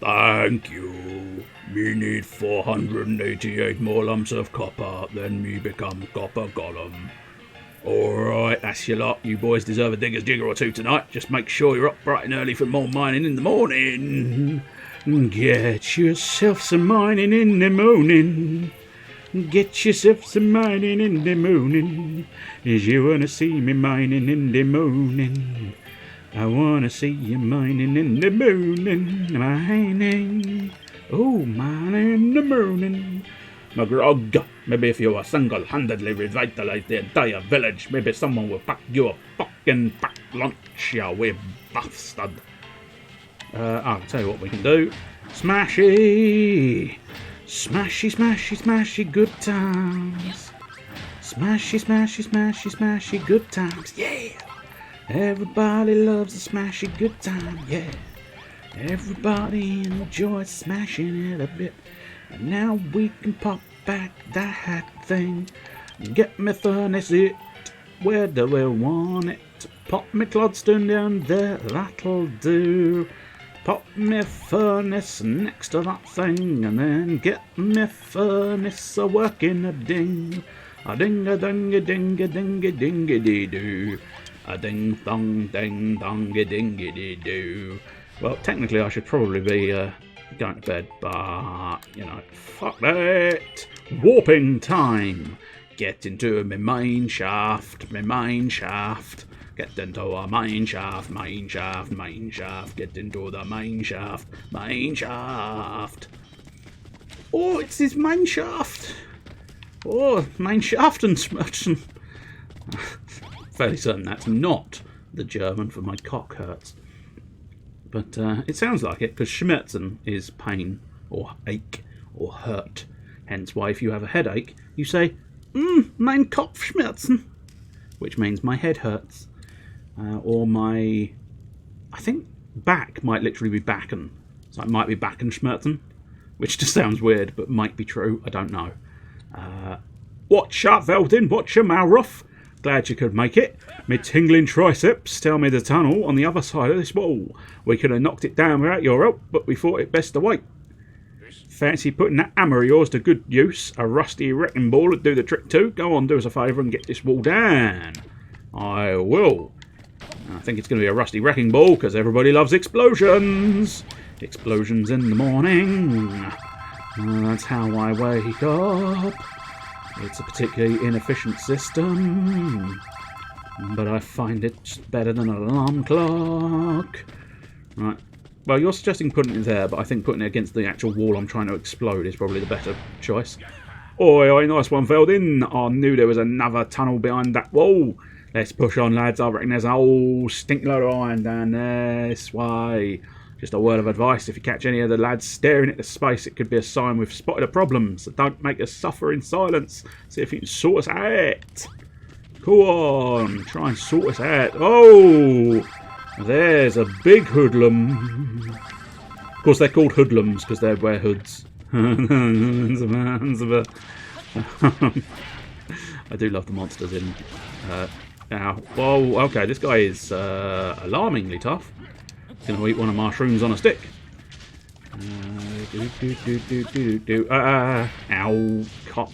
Thank you. Me need 488 more lumps of copper, then me become Copper Golem. Alright, that's your lot. You boys deserve a digger's jigger or two tonight. Just make sure you're up bright and early for more mining in the morning. Get yourself some mining in the morning. Get yourself some mining in the morning. Is you wanna see me mining in the morning? I wanna see you mining in the morning. Mining. Oh, mining in the morning. McGrog, maybe if you were single-handedly revitalize the entire village, maybe someone will pack you a fucking packed lunch, you wee bastard. I'll tell you what we can do. Smashy! Smashy, smashy, smashy, good times. Smashy, smashy, smashy, smashy, good times, yeah! Everybody loves a smashy good time, yeah! Everybody enjoys smashing it a bit. And now we can pop back that thing. Get me furnace it. Where do we want it? Pop me Clodston down there, that'll do. Pop me furnace next to that thing, and then get me furnace a working a ding. A ding a ding a ding a ding a ding a dee doo. A ding dong ding dong a ding a dee doo. Well, technically I should probably be going to bed, but, you know, fuck that. Warping time. Get into my mine shaft, my mine shaft. Get into a mine shaft, mine shaft, mine shaft. Get into the mine shaft, mine shaft. Oh, it's his mine shaft. Oh, mine shaft and Smerton. Fairly certain that's not the German for my cock hurts. But it sounds like it, because Schmerzen is pain, or ache, or hurt. Hence why if you have a headache, you say, mein Kopfschmerzen, which means my head hurts. Or my, I think back might literally be backen. So it might be Backenschmerzen, which just sounds weird, but might be true, I don't know. Watch up, Veldin, watch your Malroth. Glad you could make it. Me tingling triceps tell me the tunnel on the other side of this wall. We could have knocked it down without your help, but we thought it best to wait. Fancy putting that hammer of yours to good use. A rusty wrecking ball would do the trick too. Go on, do us a favour and get this wall down. I will. I think it's going to be a rusty wrecking ball, because everybody loves explosions. Explosions in the morning. That's how I wake up. It's a particularly inefficient system, but I find it better than an alarm clock. Right. Well, you're suggesting putting it there, but I think putting it against the actual wall I'm trying to explode is probably the better choice. Oi, oi, nice one, Veldin. I knew there was another tunnel behind that wall. Let's push on, lads. I reckon there's a whole stinkload of iron down this way. Just a word of advice, if you catch any of the lads staring into space, it could be a sign we've spotted a problem, so don't make us suffer in silence. See if you can sort us out. Go on, try and sort us out. Oh, there's a big hoodlum. Of course, they're called hoodlums because they wear hoods. I do love the monsters in... Ow. Whoa, okay, this guy is alarmingly tough. Going to eat one of my mushrooms on a stick. Ow, cock.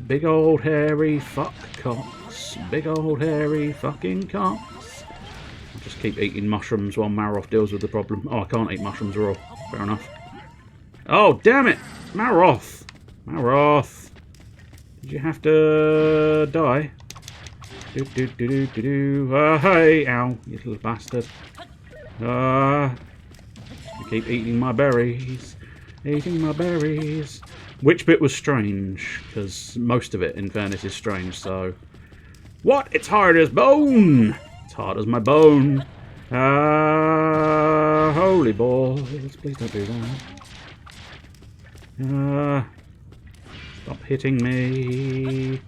Big old hairy fuck cocks. Big old hairy fucking cocks. I'll just keep eating mushrooms while Malroth deals with the problem. Oh, I can't eat mushrooms raw. Fair enough. Oh, damn it! Malroth! Malroth! Did you have to die? Hey! Ow, you little bastard. I keep eating my berries. Eating my berries. Which bit was strange? Because most of it, in fairness, is strange, so... What? It's hard as bone! It's hard as my bone. Holy balls. Please don't do that. Stop hitting me.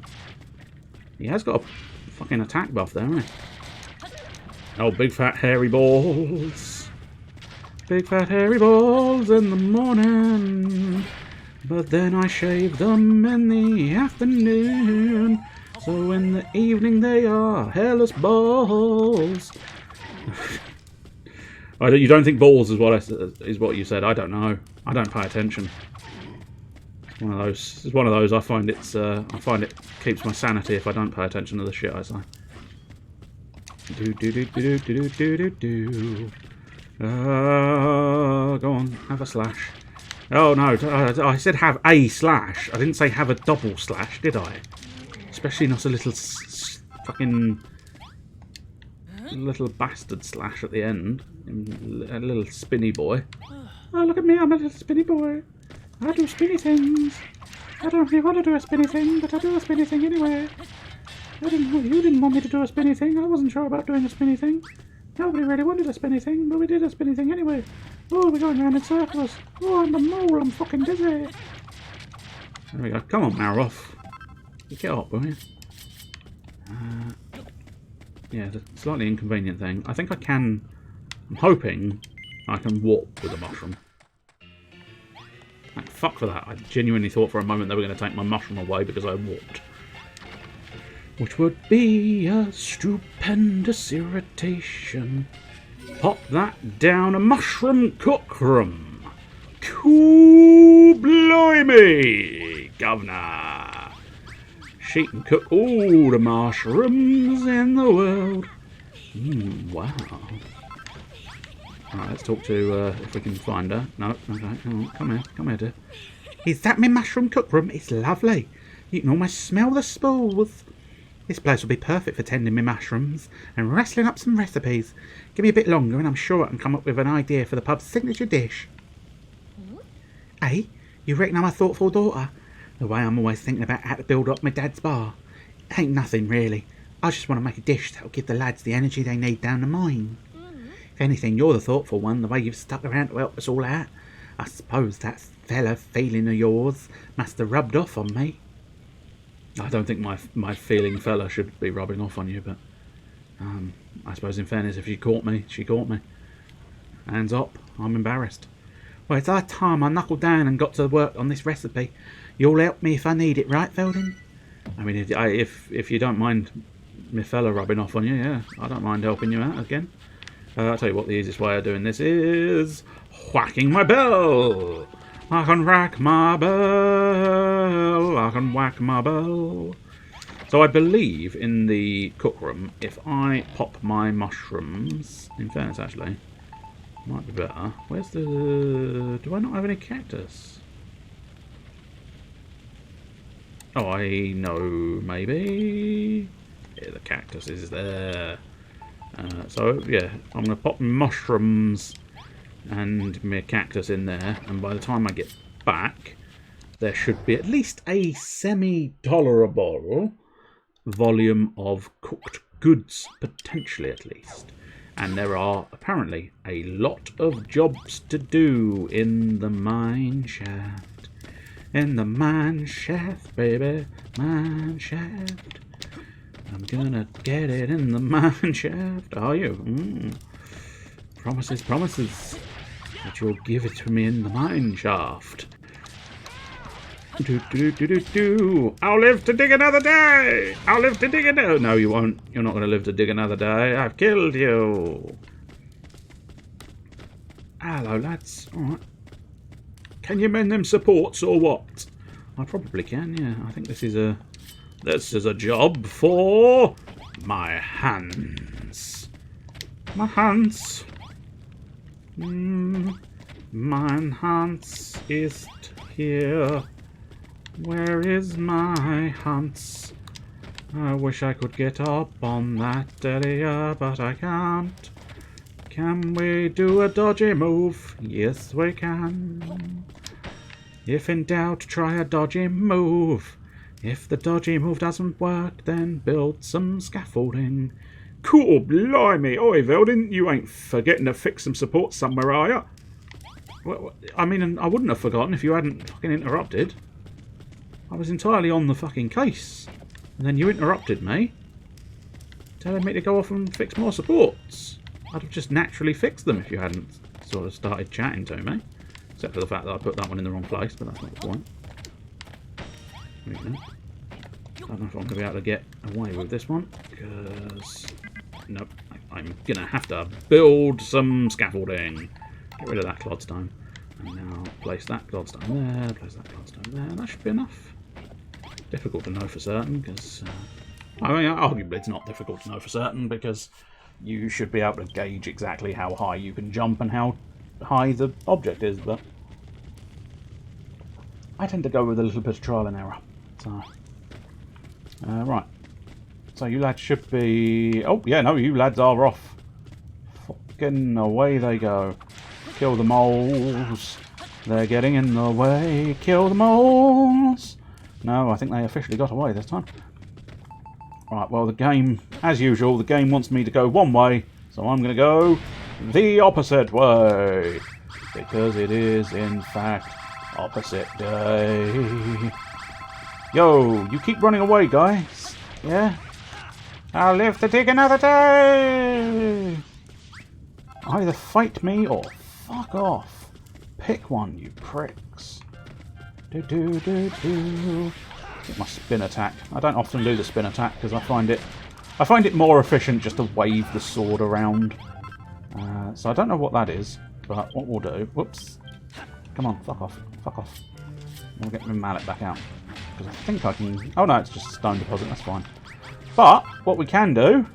He has got a fucking attack buff there, hasn't he? Oh, big fat hairy balls. Big fat hairy balls in the morning. But then I shave them in the afternoon. So in the evening they are hairless balls. You don't think balls is what you said? I don't know. I don't pay attention. It's one of those. It's one of those. I find it keeps my sanity if I don't pay attention to the shit I say. Go on, have a slash. Oh no, I said have a slash. I didn't say have a double slash, did I? Especially not a little fucking little bastard slash at the end. A little spinny boy. Oh, look at me, I'm a little spinny boy. I do spinny things. I don't really want to do a spinny thing, but I do a spinny thing anyway. You didn't want me to do a spinny thing. I wasn't sure about doing a spinny thing. Nobody really wanted a spinny thing, but we did a spinny thing anyway. Oh, we're going around in circles. Oh, I'm the mole. I'm fucking dizzy. There we go. Come on, Maroff. You get up, will you? Yeah, the slightly inconvenient thing. I think I can... I'm hoping I can warp with a mushroom. Like, fuck for that. I genuinely thought for a moment they were going to take my mushroom away because I warped. Which would be a stupendous irritation. Pop that down a mushroom cookroom. Cool blimey, governor. She can cook all the mushrooms in the world. Wow. Alright, let's talk to, if we can find her. No, okay, come here, dear. Is that my mushroom cookroom? It's lovely. You can almost smell the spores. This place will be perfect for tending me mushrooms and wrestling up some recipes. Give me a bit longer and I'm sure I can come up with an idea for the pub's signature dish. Hey, you reckon I'm a thoughtful daughter? The way I'm always thinking about how to build up my dad's bar. It ain't nothing really. I just want to make a dish that'll give the lads the energy they need down the mine. If anything, you're the thoughtful one, the way you've stuck around to help us all out. I suppose that fella feeling of yours must have rubbed off on me. I don't think my feeling fella should be rubbing off on you, but I suppose in fairness, if she caught me, she caught me. Hands up, I'm embarrassed. Well, it's high time I knuckled down and got to work on this recipe. You'll help me if I need it, right, Veldin? I mean, if you don't mind my fella rubbing off on you, yeah, I don't mind helping you out again. I'll tell you what the easiest way of doing this is whacking my bell. I can whack my bell, I can whack my bell. So I believe in the cookroom, if I pop my mushrooms, in fairness actually, might be better. Where's the... do I not have any cactus? Oh, I know, maybe... yeah, the cactus is there. So, yeah, I'm going to pop mushrooms and my cactus in there, and by the time I get back there should be at least a semi-tolerable volume of cooked goods, potentially at least. And there are apparently a lot of jobs to do in the mine shaft. In the mine shaft, baby, mine shaft. I'm gonna get it in the mine shaft. Are you? Promises, promises. That you'll give it to me in the mine shaft. I'll live to dig another day. I'll live to dig another. No, you won't. You're not going to live to dig another day. I've killed you. Hello, lads. All right. Can you mend them supports or what? I probably can. Yeah, I think this is a job for my hands. My hands. Mein Hans ist here. Where is my Hans? I wish I could get up on that area, but I can't. Can we do a dodgy move? Yes, we can. If in doubt, try a dodgy move. If the dodgy move doesn't work, then build some scaffolding. Cool, blimey. Oi, Veldin, you ain't forgetting to fix some support somewhere, are you? Well, I mean, I wouldn't have forgotten if you hadn't fucking interrupted. I was entirely on the fucking case. And then you interrupted me, telling me to go off and fix more supports. I'd have just naturally fixed them if you hadn't sort of started chatting to me. Except for the fact that I put that one in the wrong place, but that's not the point. There we go. I don't know if I'm going to be able to get away with this one, because... nope, I'm going to have to build some scaffolding. Get rid of that clodstone. And now place that clodstone there, place that clodstone there. That should be enough. Difficult to know for certain, because... I mean, arguably it's not difficult to know for certain, because you should be able to gauge exactly how high you can jump and how high the object is, but... I tend to go with a little bit of trial and error. So, right. So you lads should be... Oh, yeah, no, you lads are off. Fucking away they go. Kill the moles. They're getting in the way. Kill the moles. No, I think they officially got away this time. Right, well, the game, as usual, the game wants me to go one way. So I'm going to go the opposite way. Because it is, in fact, opposite day. Yo, you keep running away, guys. Yeah? I'll live to dig another day. Either fight me or fuck off. Pick one, you pricks. Get my spin attack. I don't often do the spin attack because I find it more efficient just to wave the sword around. So I don't know what that is, but what we'll do... Whoops. Come on, fuck off. Fuck off. I'll get my mallet back out. Because I think I can... Oh no, it's just a stone deposit, that's fine. But, what we can do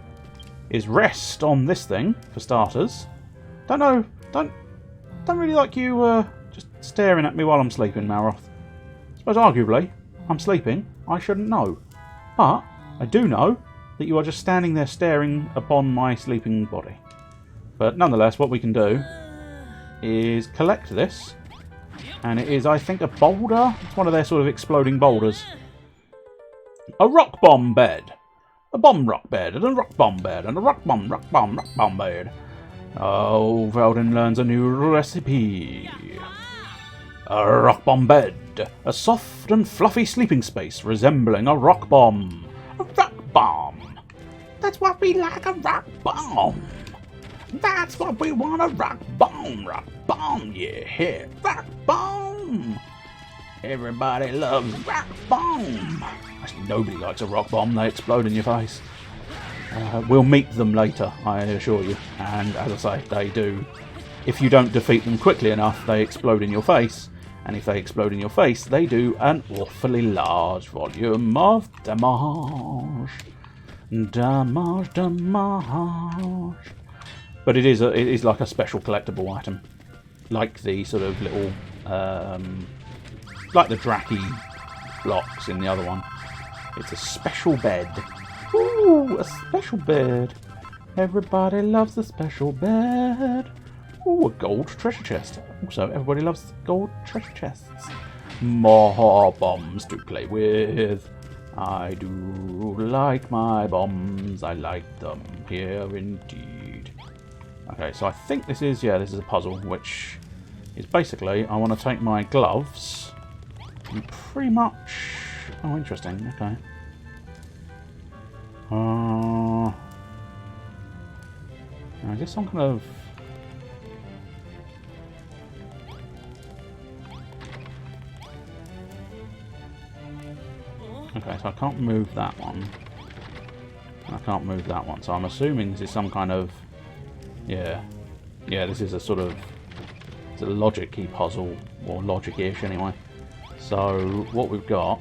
is rest on this thing, for starters. Don't know... Don't really like you just staring at me while I'm sleeping, Malroth. I suppose arguably, I'm sleeping, I shouldn't know. But, I do know that you are just standing there staring upon my sleeping body. But nonetheless, what we can do is collect this. And it is, I think, a boulder. It's one of their sort of exploding boulders. A rock bomb bed. A bomb rock bed, and a rock bomb bed, and a rock bomb bed. Oh, Veldin learns a new recipe. A rock bomb bed. A soft and fluffy sleeping space resembling a rock bomb. A rock bomb. That's what we like, a rock bomb. That's what we want, a rock bomb, yeah, rock bomb. Everybody loves rock bomb. Actually, nobody likes a rock bomb, they explode in your face. We'll meet them later, I assure you. And as I say, they do. If you don't defeat them quickly enough, they explode in your face. And if they explode in your face, they do an awfully large volume of damage. Damage. But it is like a special collectible item. Like the sort of little... like the Draki blocks in the other one. It's a special bed. Ooh, a special bed. Everybody loves a special bed. Ooh, a gold treasure chest. Also, everybody loves gold treasure chests. More bombs to play with. I do like my bombs. I like them here indeed. Okay, so I think this is a puzzle, which is basically, I want to take my gloves and pretty much... Oh, interesting, okay. I guess I'm kind of... Okay, so I can't move that one. I can't move that one, so I'm assuming this is some kind of... Yeah, this is a sort of... It's a logic-y puzzle, or logic-ish anyway. So, what we've got...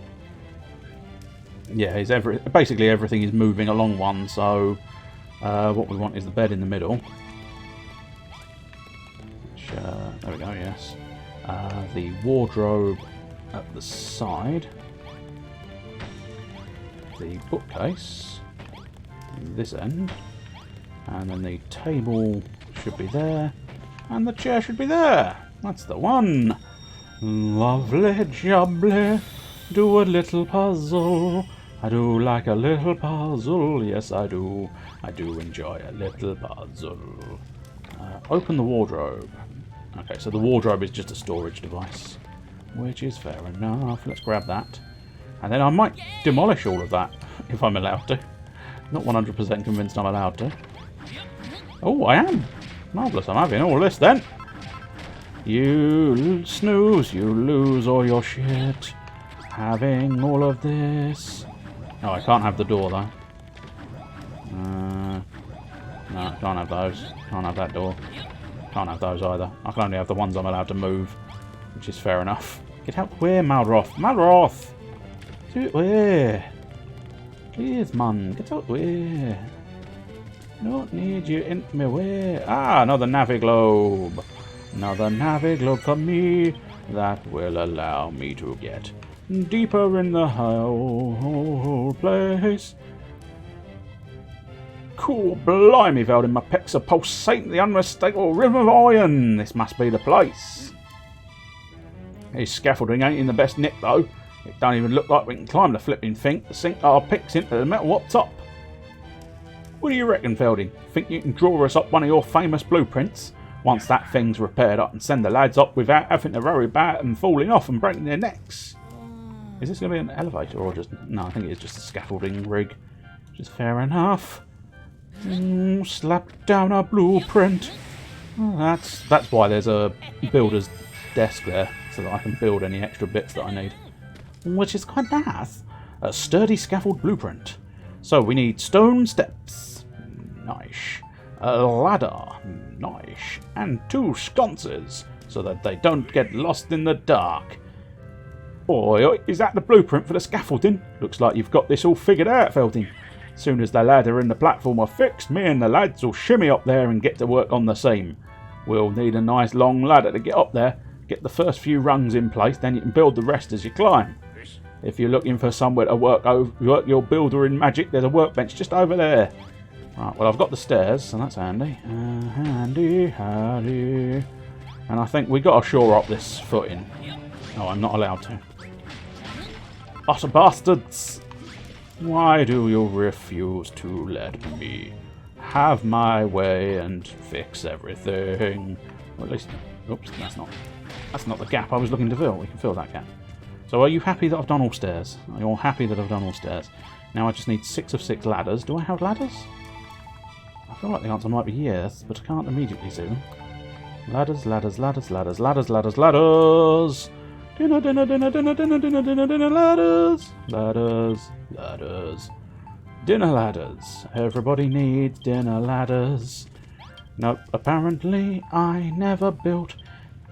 Yeah, is basically everything is moving along one, so... what we want is the bed in the middle. Which, there we go, yes. The wardrobe at the side. The bookcase this end, and then the table should be there, and the chair should be there. That's the one. Lovely jubbly, do a little puzzle. I do like a little puzzle, yes I do. I do enjoy a little puzzle. Open the wardrobe. Okay, so the wardrobe is just a storage device, which is fair enough. Let's grab that. And then I might demolish all of that, if I'm allowed to. Not 100% convinced I'm allowed to. Oh, I am! Marvellous, I'm having all this then. You snooze, you lose all your shit. Having all of this. Oh, I can't have the door though. No, can't have those. Can't have that door. Can't have those either. I can only have the ones I'm allowed to move, which is fair enough. Get out where, Malroth? Malroth! Do it where? Please, man, get out where? Don't need you in my way. Ah, another Naviglobe. No another navig globe for me. That will allow me to get deeper in the whole place. Cool, blimey, Veldin, my pecs are pulsating the unmistakable rhythm of iron. This must be the place. His scaffolding ain't in the best nick, though. It don't even look like we can climb the flipping thing to sink our picks into the metal up top. What do you reckon, Veldin? Think you can draw us up one of your famous blueprints? Once that thing's repaired, I can send the lads up without having to worry about them falling off and breaking their necks. Is this going to be an elevator or just... No, I think it's just a scaffolding rig. Which is fair enough. Slap down a blueprint. Oh, that's why there's a builder's desk there, so that I can build any extra bits that I need. Which is quite nice. A sturdy scaffold blueprint. So we need stone steps. Nice. A ladder. Nice. And 2 sconces, so that they don't get lost in the dark. Boy, is that the blueprint for the scaffolding? Looks like you've got this all figured out, Veldin. Soon as the ladder and the platform are fixed, me and the lads will shimmy up there and get to work on the same. We'll need a nice long ladder to get up there. Get the first few rungs in place, then you can build the rest as you climb. If you're looking for somewhere to work your builder in magic, there's a workbench just over there. Right, well, I've got the stairs, so that's handy. Handy. And I think we got to shore up this footing. Oh, I'm not allowed to. Utter bastards! Why do you refuse to let me have my way and fix everything? Or at least... Oops, that's not the gap I was looking to fill. We can fill that gap. So are you happy that I've done all stairs? Are you all happy that I've done all stairs? Now I just need 6 of 6 ladders. Do I have ladders? I feel like the answer might be yes, but I can't immediately see them. Ladders, ladders, ladders, ladders, ladders, ladders, ladders! Dinner, dinner, dinner, dinner, dinner, dinner, dinner, dinner, ladders! Ladders, ladders. Dinner ladders. Everybody needs dinner ladders. Nope, apparently I never built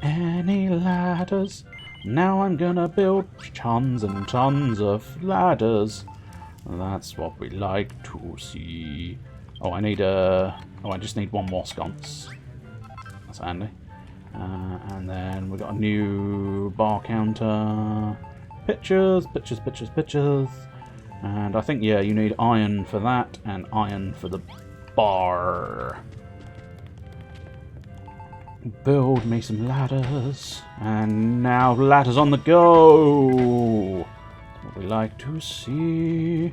any ladders. Now I'm gonna build tons and tons of ladders. That's what we like to see. Oh, I just need 1 more sconce. That's handy. And then we've got a new bar counter. Pictures. And I think, yeah, you need iron for that and iron for the bar. Build me some ladders. And now ladders on the go. What we like to see.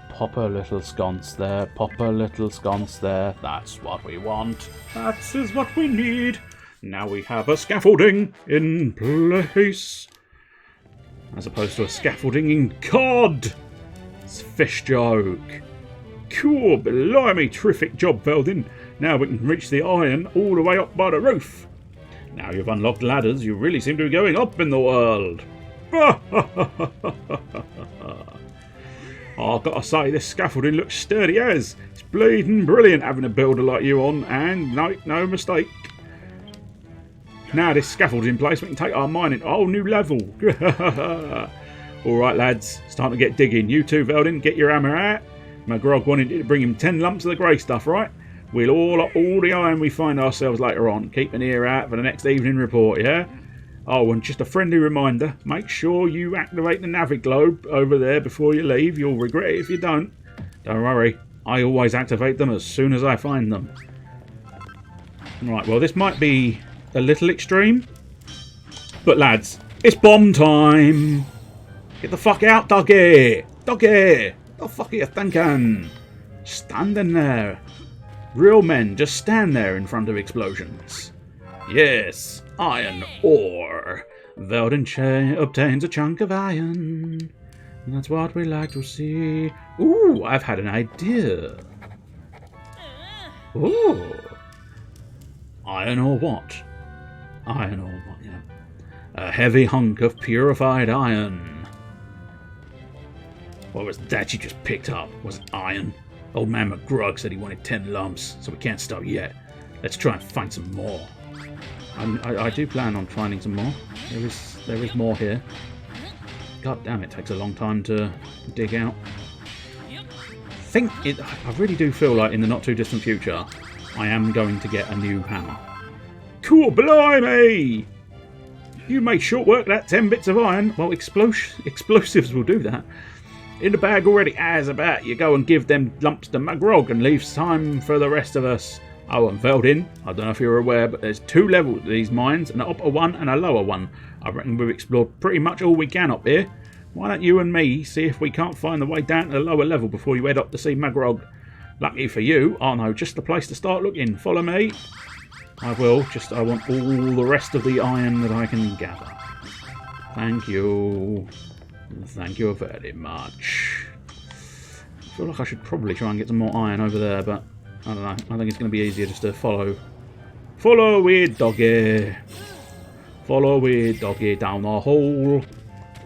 Pop a little sconce there. Pop a little sconce there. That's what we want. That is what we need. Now we have a scaffolding in place. As opposed to a scaffolding in cod. It's a fish joke. Cool, blimey, terrific job, Veldin. Now we can reach the iron all the way up by the roof. Now you've unlocked ladders, you really seem to be going up in the world. Oh, I've got to say, this scaffolding looks sturdy as. It's bleeding brilliant having a builder like you on, and no mistake. Now this scaffold's in place, we can take our mining to a whole new level. Alright lads, it's time to get digging. You too, Veldin, get your hammer out. McGrog wanted to bring him 10 lumps of the grey stuff, right? We'll all up all the iron we find ourselves later on. Keep an ear out for the next evening report, yeah? Oh, and just a friendly reminder, make sure you activate the naviglobe over there before you leave. You'll regret it if you don't. Don't worry, I always activate them as soon as I find them. Right, well this might be a little extreme. But lads, it's bomb time! Get the fuck out, doggy! Doggy! The fuck are you thinking? Standing there. Real men just stand there in front of explosions. Yes, iron ore. Veldin obtains a chunk of iron. That's what we like to see. Ooh, I've had an idea. Ooh. Iron ore what? Iron ore what, yeah. A heavy hunk of purified iron. What was that you just picked up? Was it iron? Old man McGrug said he wanted 10 lumps, so we can't stop yet. Let's try and find some more. I do plan on finding some more. There is more here. God damn, it takes a long time to dig out. I really do feel like in the not too distant future, I am going to get a new hammer. Cool, blimey! You made short work of that 10 bits of iron. Well, explosives will do that. In the bag already, as about you go and give them lumps to Mugrog and leave time for the rest of us. Oh, and Veldin, I don't know if you're aware, but there's 2 levels to these mines, an upper one and a lower one. I reckon we've explored pretty much all we can up here. Why don't you and me see if we can't find the way down to the lower level before you head up to see Mugrog? Lucky for you, I know just the place to start looking. Follow me. I will, I want all the rest of the iron that I can gather. Thank you. Thank you very much. I feel like I should probably try and get some more iron over there, but I don't know. I think it's going to be easier just to follow. Follow it, doggy. Follow it, doggy, down the hole.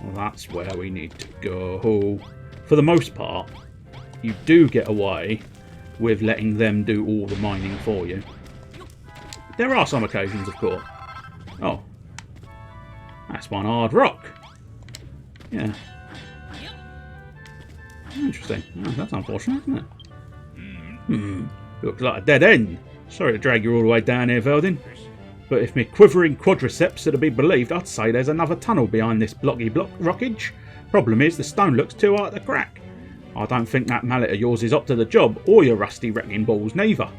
Well, that's where we need to go. For the most part, you do get away with letting them do all the mining for you. There are some occasions, of course. Oh. That's one hard rock. Yeah. Interesting. Oh, that's unfortunate, isn't it? Looks like a dead end. Sorry to drag you all the way down here, Veldin. But if me quivering quadriceps are to be believed, I'd say there's another tunnel behind this blocky rockage. Problem is, the stone looks too hard to crack. I don't think that mallet of yours is up to the job, or your rusty wrecking balls neither.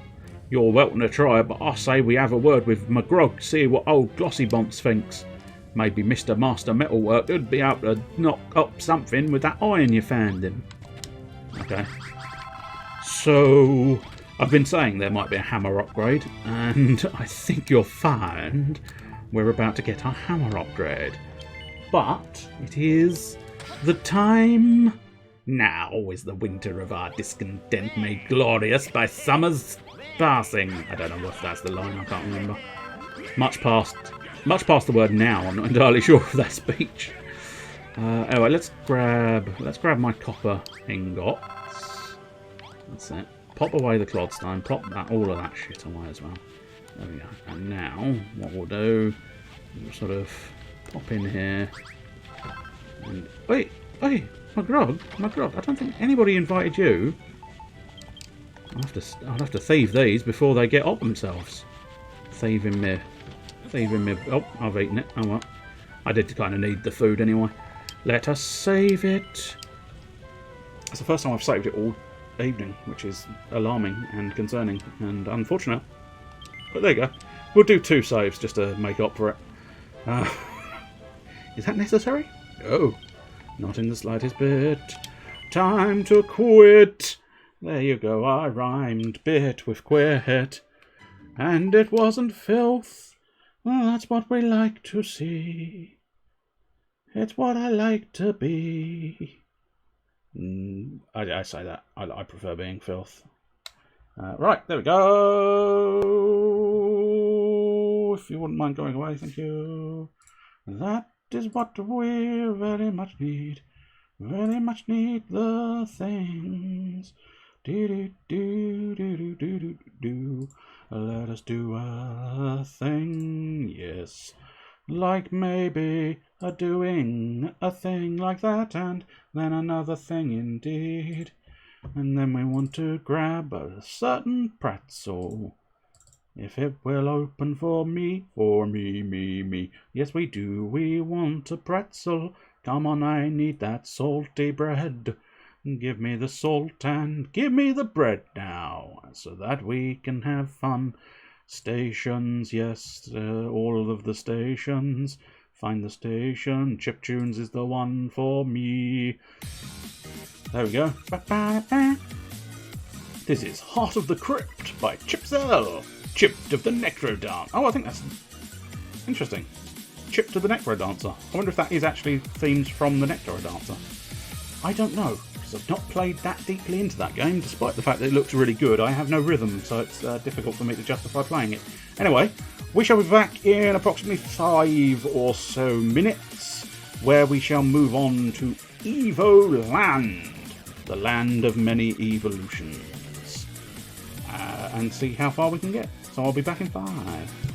You're welcome to try, but I say we have a word with Mugrog, see what old Glossy Bumps thinks. Maybe Mr. Master Metalworker would be able to knock up something with that iron you found him. Okay. So, I've been saying there might be a hammer upgrade, and I think you'll find we're about to get our hammer upgrade. But it is the time. Now is the winter of our discontent made glorious by summer's passing. I don't know if that's the line, I can't remember. Much past the word now, I'm not entirely sure of that speech. Anyway, let's grab my copper ingots. That's it. Pop away the clodstone, pop all of that shit away as well. There we go. And now, what we'll do, we'll sort of pop in here. And wait, Mugrog, I don't think anybody invited you. I'll have to thieve these before they get up themselves. Thieving me. Oh, I've eaten it. Oh well. I did kind of need the food anyway. Let us save it. It's the first time I've saved it all evening, which is alarming and concerning and unfortunate. But there you go. We'll do 2 saves just to make up for it. Is that necessary? No. Not in the slightest bit. Time to quit. There you go. I rhymed bit with quit. And it wasn't filth. Well, that's what we like to see. It's what I like to be. I say that. I prefer being filth. Right, there we go. If you wouldn't mind going away, thank you. That is what we very much need. Very much need the things. Do. Let us do a thing, yes. Like maybe doing a thing like that, and then another thing indeed. And then we want to grab a certain pretzel. If it will open for me. Yes, we do. We want a pretzel. Come on, I need that salty bread. Give me the salt and give me the bread now, so that we can have fun. Stations, yes, all of the stations. Find the station. Chiptunes is the one for me. There we go. This is Heart of the Crypt by Chipzel. Chipped of the Necrodance. Oh, I think that's interesting. Chipped of the Necrodancer. I wonder if that is actually themes from the Necrodancer. I don't know, because I've not played that deeply into that game, despite the fact that it looks really good. I have no rhythm, so it's difficult for me to justify playing it. Anyway, we shall be back in approximately 5 or so minutes, where we shall move on to Evo Land, the land of many evolutions, and see how far we can get. So I'll be back in 5.